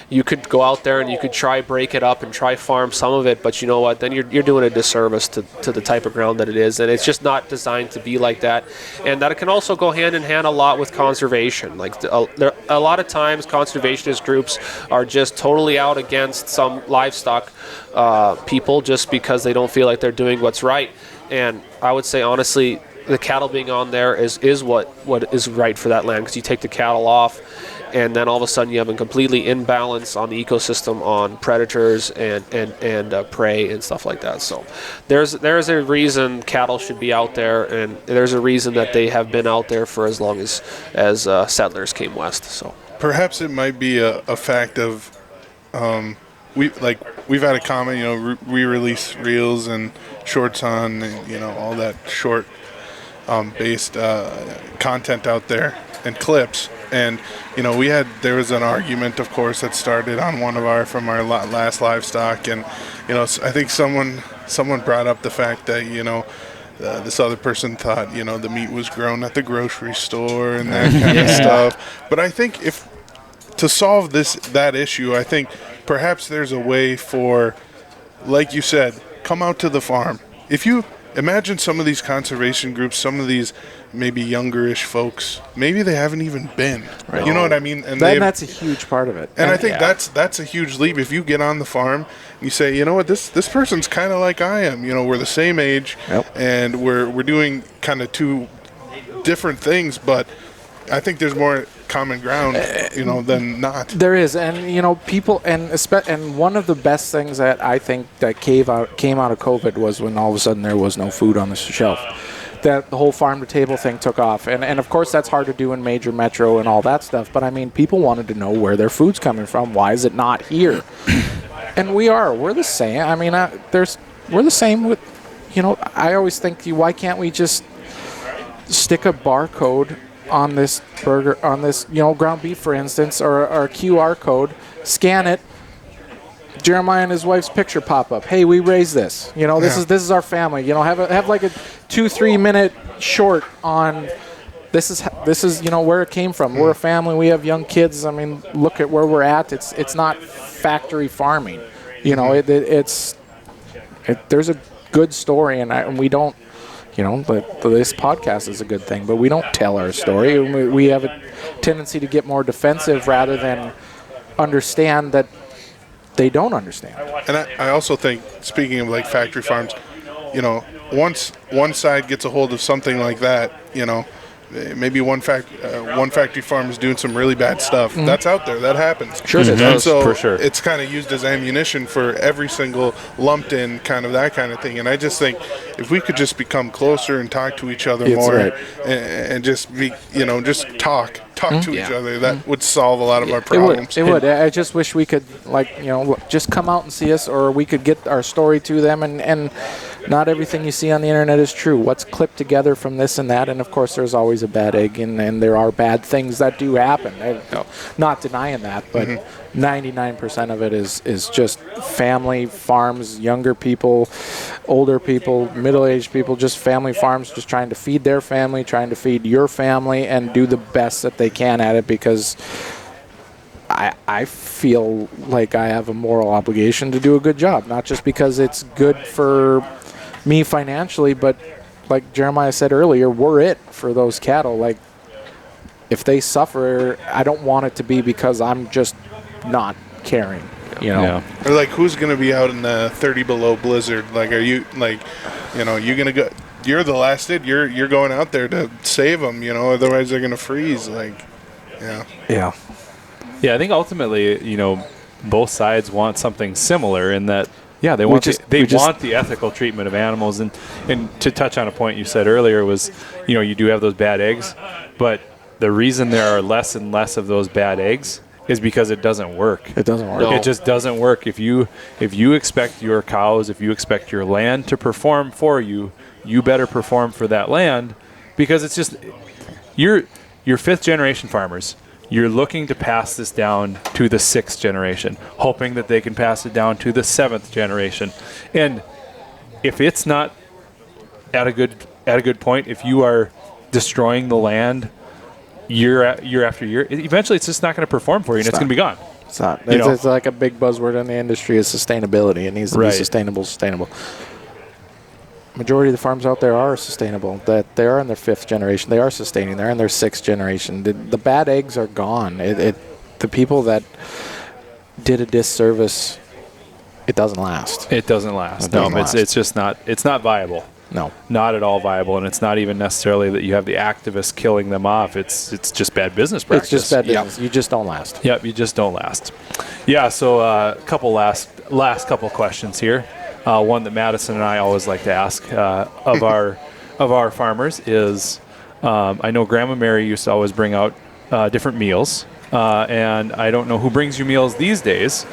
you could go out there and you could try break it up and try farm some of it, but you know what? Then you're doing a disservice to the type of ground that it is, and it's just not designed to be like that. And that it can also go hand in hand a lot with conservation. Like a lot of times, conservationist groups are just totally out against some livestock people just because they don't feel like they're doing what's right. And I would say honestly, the cattle being on there is what is right for that land, because you take the cattle off, and then all of a sudden you have a completely imbalance on the ecosystem on predators and prey and stuff like that. So there's a reason cattle should be out there, and there's a reason that they have been out there for as long as settlers came west. So perhaps it might be a fact of we've had a comment, we release reels and shorts on all that short based content out there and clips. And there was an argument, of course, that started on from our last livestock, and I think someone brought up the fact that this other person thought the meat was grown at the grocery store and that kind of stuff. But I think to solve that issue, I think perhaps there's a way for, like you said, come out to the farm. If you imagine some of these conservation groups, some of these maybe younger-ish folks, maybe they haven't even been. Right. You know what I mean? And that's a huge part of it. And I think that's a huge leap. If you get on the farm and you say, this person's kind of like I am. We're the same age, and we're doing kind of two different things, but I think there's more common ground, than not. There is, and people, and one of the best things that I think that came out of COVID was when all of a sudden there was no food on the shelf. That the whole farm to table thing took off, and of course that's hard to do in major metro and all that stuff. But I mean, people wanted to know where their food's coming from. Why is it not here? And we're the same. I mean, we're the same with, I always think, why can't we just stick a barcode on this burger, on this, ground beef, for instance, or a QR code, scan it, Jeremiah and his wife's picture pop up. Hey, we raised this. You know, this is our family. You know, have like a 2-3 minute short on this is you know where it came from. We're a family. We have young kids. I mean, look at where we're at. It's not factory farming. You know, there's a good story, and we don't. You know, but this podcast is a good thing, but we don't tell our story. We have a tendency to get more defensive rather than understand that they don't understand. And I also think, speaking of like factory farms, you know, once one side gets a hold of something like that, you know, maybe one factory farm is doing some really bad stuff. That's out there. That happens. Sure, it And does. so For sure. it's kind of used as ammunition for every single lumped in kind of that kind of thing. And I just think if we could just become closer and talk to each other more, right. and just be, you know, just talk to each other, that would solve a lot of our It problems. would. I just wish we could, like, you know, just come out and see us, or we could get our story to them. And not everything you see on the internet is true. What's clipped together from this and that, and of course, there's always a bad egg, and there are bad things that do happen. Not denying that, but 99% of it is just family farms, younger people, older people, middle-aged people, just family farms, just trying to feed their family, trying to feed your family, and do the best that they can at it, because I feel like I have a moral obligation to do a good job, not just because it's good for me financially, but like Jeremiah said earlier, we're it for those cattle. Like, if they suffer, I don't want it to be because I'm just not caring, you know. Yeah. Or like, who's going to be out in the 30 below blizzard? Like, are you, like, you know, you're going to go, you're the last it, you're going out there to save them, you know, otherwise they're going to freeze. Like, yeah. Yeah, I think ultimately, you know, both sides want something similar in that, yeah, they want the ethical treatment of animals. And to touch on a point you said earlier was, you know, you do have those bad eggs, but the reason there are less and less of those bad eggs is because it doesn't work. It doesn't work. No. It just doesn't work. If you expect your cows, if you expect your land to perform for you, you better perform for that land, because it's just you're fifth generation farmers. You're looking to pass this down to the sixth generation, hoping that they can pass it down to the seventh generation. And if it's not at a good point, if you are destroying the land year after year, eventually it's just not going to perform for you, and it's going to be gone. It's not. It's like a big buzzword in the industry is sustainability. It needs to be sustainable. Majority of the farms out there are sustainable. That they are in their fifth generation. They are sustaining. They're in their sixth generation. The bad eggs are gone. The people that did a disservice, it doesn't last. It doesn't last. It's just not. It's not viable. No, not at all viable, and it's not even necessarily that you have the activists killing them off. It's just bad business practice. It's just bad business. You just don't last. Yep, you just don't last. Yeah. So a couple last couple questions here. One that Madison and I always like to ask of our farmers is, I know Grandma Mary used to always bring out different meals, and I don't know who brings you meals these days,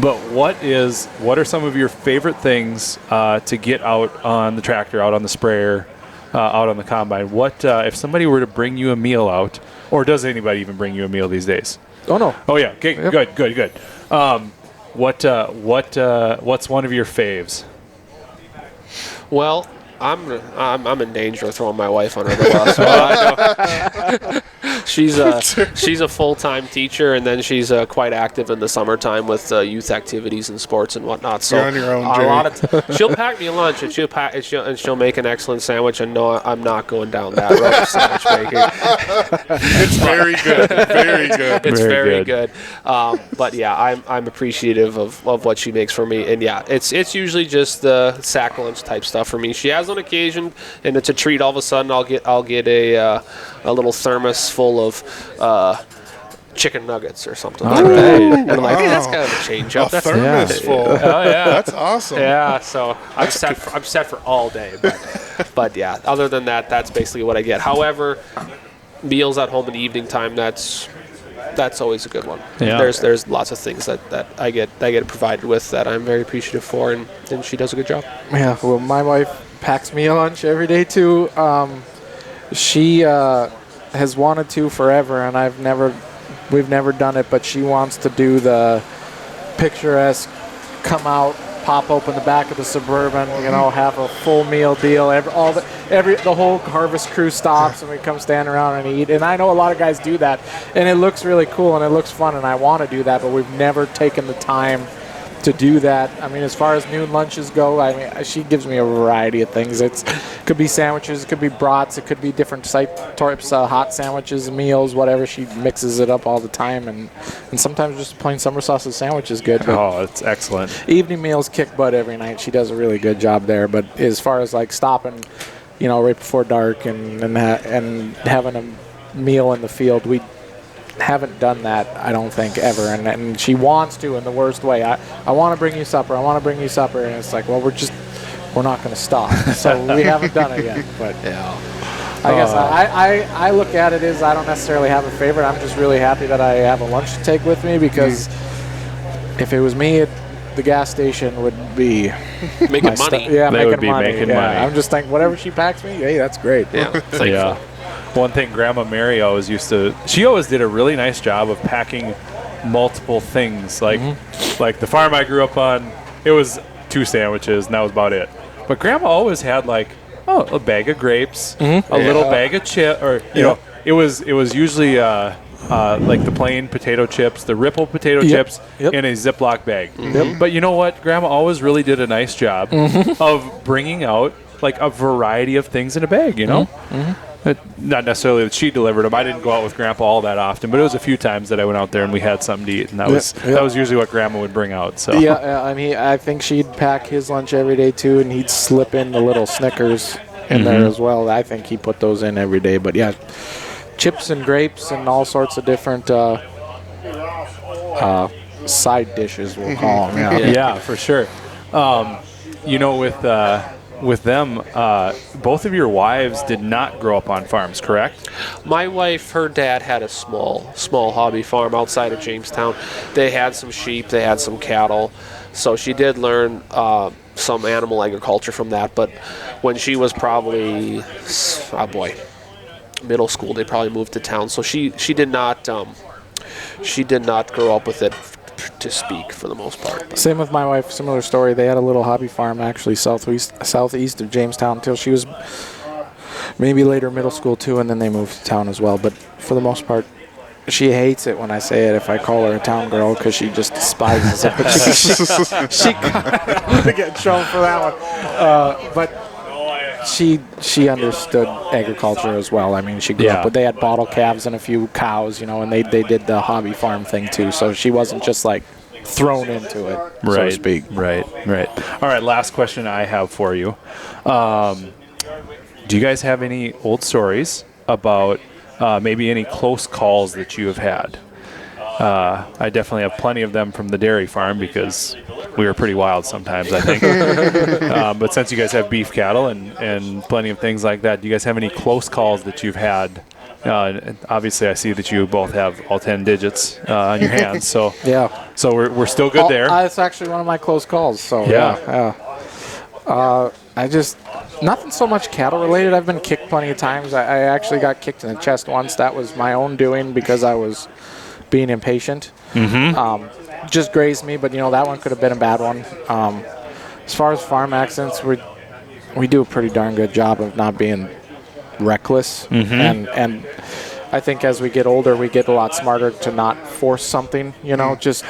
but what are some of your favorite things to get out on the tractor, out on the sprayer, out on the combine? What if somebody were to bring you a meal out, or does anybody even bring you a meal these days? Oh no. Oh yeah. Okay. Yep. Good. What's one of your faves? Well, I'm in danger of throwing my wife under the bus. Well, she's a full-time teacher, and then she's quite active in the summertime with youth activities and sports and whatnot. So You're on your own, a Jerry. lot of she'll pack me lunch, and she'll make an excellent sandwich. And no, I'm not going down that road of sandwich making. It's very good. Very good. It's Very very good. But yeah, I'm appreciative of what she makes for me, and yeah, it's usually just the sack lunch type stuff for me. She has on occasion, and it's a treat. All of a sudden, I'll get a little thermos full of chicken nuggets or something like that. And I'm like, hey, that's kind of a change up. A thermos full. Oh yeah, That's awesome. yeah. So I'm set for all day. But yeah, other than that, that's basically what I get. However, meals at home in the evening time, that's always a good one. Yeah. There's lots of things that I get provided with that I'm very appreciative for, and she does a good job. Yeah, well, my wife packs me a lunch every day too. She has wanted to forever, and we've never done it, but she wants to do the picturesque come out, pop open the back of the Suburban, have a full meal deal. The whole harvest crew stops and we come stand around and eat. And I know a lot of guys do that, and it looks really cool and it looks fun, and I want to do that, but we've never taken the time to do that. I mean, as far as noon lunches go, I mean, she gives me a variety of things. It could be sandwiches, it could be brats, it could be different types, hot sandwiches, meals, whatever. She mixes it up all the time, and sometimes just plain summer sausage sandwich is good. Oh, it's excellent. Evening meals kick butt every night. She does a really good job there. But as far as like stopping, right before dark and having a meal in the field, we haven't done that, I don't think, ever, and she wants to in the worst way. I want to bring you supper, and it's like, well, we're not going to stop, so we haven't done it yet. But I guess I look at it as I don't necessarily have a favorite. I'm just really happy that I have a lunch to take with me, because if it was me, the gas station would be making money. They would be making money. I'm just thinking, whatever she packs me, hey, that's great. Yeah. One thing Grandma Mary always she always did a really nice job of packing multiple things. Like the farm I grew up on, it was 2 sandwiches and that was about it. But Grandma always had a bag of grapes, a little bag of chip, or it was usually like the plain potato chips, the Ripple potato chips in a Ziploc bag. But you know what? Grandma always really did a nice job of bringing out like a variety of things in a bag, Not necessarily that she delivered them. I didn't go out with Grandpa all that often, but it was a few times that I went out there and we had something to eat, and that was usually what Grandma would bring out. So I think she'd pack his lunch every day too, and he'd slip in the little Snickers in there as well. I think he put those in every day. But chips and grapes and all sorts of different side dishes, we'll call them. Yeah, for sure. With them, both of your wives did not grow up on farms, correct? My wife, her dad had a small hobby farm outside of Jamestown. They had some sheep, they had some cattle, so she did learn some animal agriculture from that. But when she was probably, middle school, they probably moved to town. So she did not grow up with it to speak, for the most part. Same with my wife, similar story. They had a little hobby farm actually southeast of Jamestown until she was maybe later middle school too, and then they moved to town as well. But for the most part, she hates it when I say it if I call her a town girl, because she just despises it. But she I'm going to get in trouble for that one. But she understood agriculture as well. I mean, she grew up, but they had bottle calves and a few cows, and they did the hobby farm thing too. So she wasn't just like thrown into it, so to speak. Right. All right, last question I have for you. Do you guys have any old stories about maybe any close calls that you have had? I definitely have plenty of them from the dairy farm, because we were pretty wild sometimes, I think. But since you guys have beef cattle and plenty of things like that, do you guys have any close calls that you've had? Obviously, I see that you both have all 10 digits on your hands, so so we're still good there. It's actually one of my close calls. So I just nothing so much cattle related. I've been kicked plenty of times. I actually got kicked in the chest once. That was my own doing because I was being impatient. Just grazed me, but that one could have been a bad one. As far as farm accidents, we do a pretty darn good job of not being reckless, and I think as we get older, we get a lot smarter to not force something. Just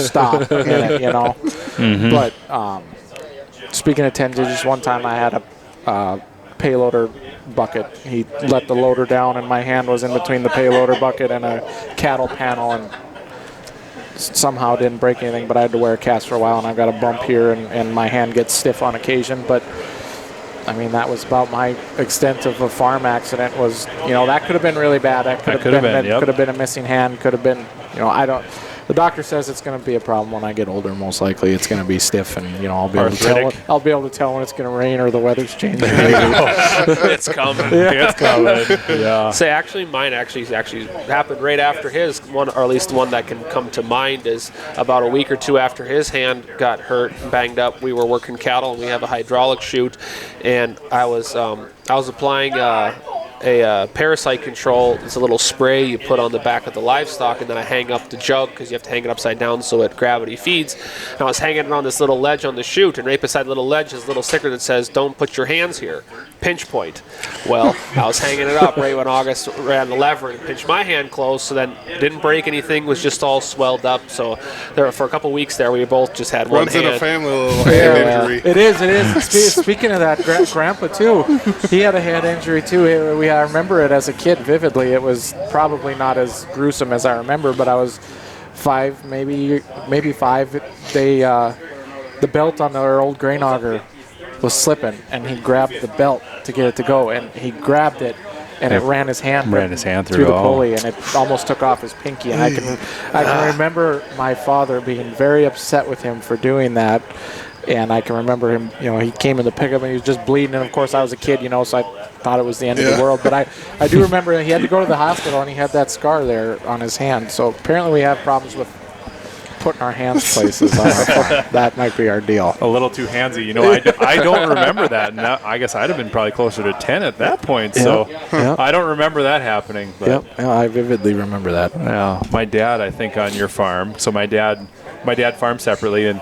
stop in it. But speaking of 10 digits, one time I had a payloader bucket. He let the loader down, and my hand was in between the payloader bucket and a cattle panel, and somehow didn't break anything, but I had to wear a cast for a while, and I've got a bump here, and my hand gets stiff on occasion. But I mean, that was about my extent of a farm accident. Was that could have been really bad. That could have been a missing hand. Could have been I don't. The doctor says it's going to be a problem when I get older. Most likely, it's going to be stiff, and I'll be able to tell when it's going to rain or the weather's changing. It's coming. It's coming. Yeah. So actually, mine actually happened right after his one, or at least the one that can come to mind is about a week or two after his hand got hurt, banged up. We were working cattle, and we have a hydraulic chute, and I was applying a parasite control. It's a little spray you put on the back of the livestock, and then I hang up the jug because you have to hang it upside down so it gravity feeds. And I was hanging it on this little ledge on the chute, and right beside the little ledge is a little sticker that says, "Don't put your hands here. Pinch point." Well, I was hanging it up right when August ran the lever and pinched my hand closed, so then didn't break anything, was just all swelled up. So there for a couple weeks there, we both just had one Runs hand. in a family, little hand injury. It is. Speaking of that, Grandpa too, he had a hand injury too. I remember it as a kid vividly. It was probably not as gruesome as I remember, but I was 5, maybe 5. The belt on our old grain auger was slipping, and he grabbed the belt to get it to go, and he grabbed it, and it ran his hand through the pulley, and it almost took off his pinky. And I can remember my father being very upset with him for doing that. And I can remember him, he came in the pickup and he was just bleeding. And, of course, I was a kid, so I thought it was the end of the world. But I do remember he had to go to the hospital, and he had that scar there on his hand. So apparently we have problems with putting our hands places on our foot. That might be our deal. A little too handsy. I don't remember that. And I guess I'd have been probably closer to 10 at that point. So I don't remember that happening. But I vividly remember that. Yeah, my dad, I think, on your farm. So my dad farmed separately,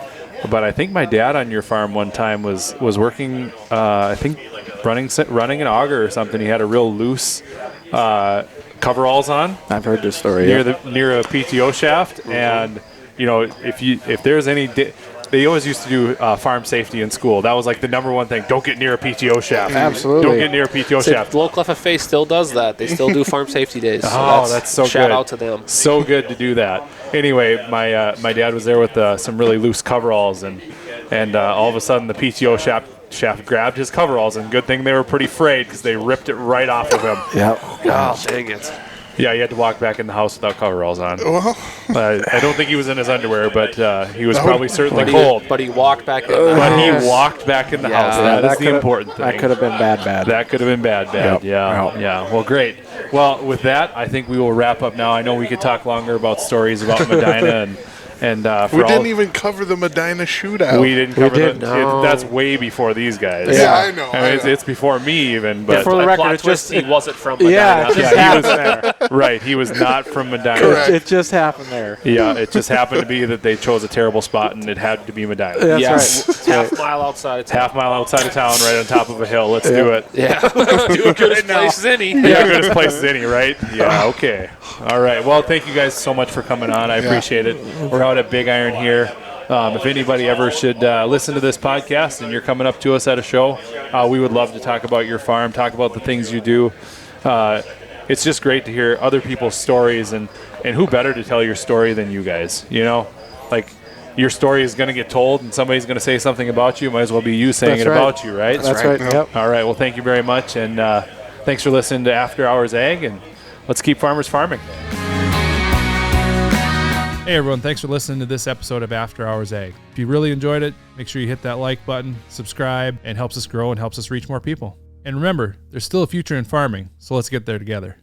but I think my dad on your farm one time was working, I think, running an auger or something. He had a real loose coveralls on. I've heard this story. Near a PTO shaft, and if there's any. They always used to do farm safety in school. That was like the number one thing. Don't get near a PTO shaft. Absolutely. Don't get near a PTO shaft. Local FFA still does that. They still do farm safety days. So that's so good. Shout out to them. So good to do that. Anyway, my dad was there with some really loose coveralls, and all of a sudden the PTO shaft grabbed his coveralls, and good thing they were pretty frayed because they ripped it right off of him. Yeah. Oh, dang it. Yeah, he had to walk back in the house without coveralls on. Well, I don't think he was in his underwear, but he was probably certainly cold. But he walked back in. He walked back in the house. That's the important thing. That could have been bad. That could have been bad. Yep. Yeah. Well, great. Well, with that, I think we will wrap up now. I know we could talk longer about stories about Medina and we didn't even cover the Medina shootout. We didn't cover No. that's way before these guys. Yeah, I know. It's before me even. But for the record, plot it's twist, just he wasn't from Medina. Yeah, he was there. Right, he was not from Medina. Correct. it just happened there. Yeah, it just happened to be that they chose a terrible spot, and it had to be Medina. That's Yes. right. It's half mile outside of town. Half mile outside of town, right on top of a hill. Let's do it. Yeah. Do good as place as any. Yeah, good as place as any, right? Yeah, okay. All right. Well, thank you guys so much for coming on. I appreciate it. We're out at Big Iron here. If anybody ever should listen to this podcast and you're coming up to us at a show, we would love to talk about your farm, talk about the things you do. It's just great to hear other people's stories, and who better to tell your story than you guys, Like, your story is going to get told, and somebody's going to say something about you. Might as well be you saying about you, right? That's right. Yep. All right. Well, thank you very much, and thanks for listening to After Hours Ag, and let's keep farmers farming. Hey everyone, thanks for listening to this episode of After Hours Ag. If you really enjoyed it, make sure you hit that like button, subscribe, and helps us grow and helps us reach more people. And remember, there's still a future in farming, so let's get there together.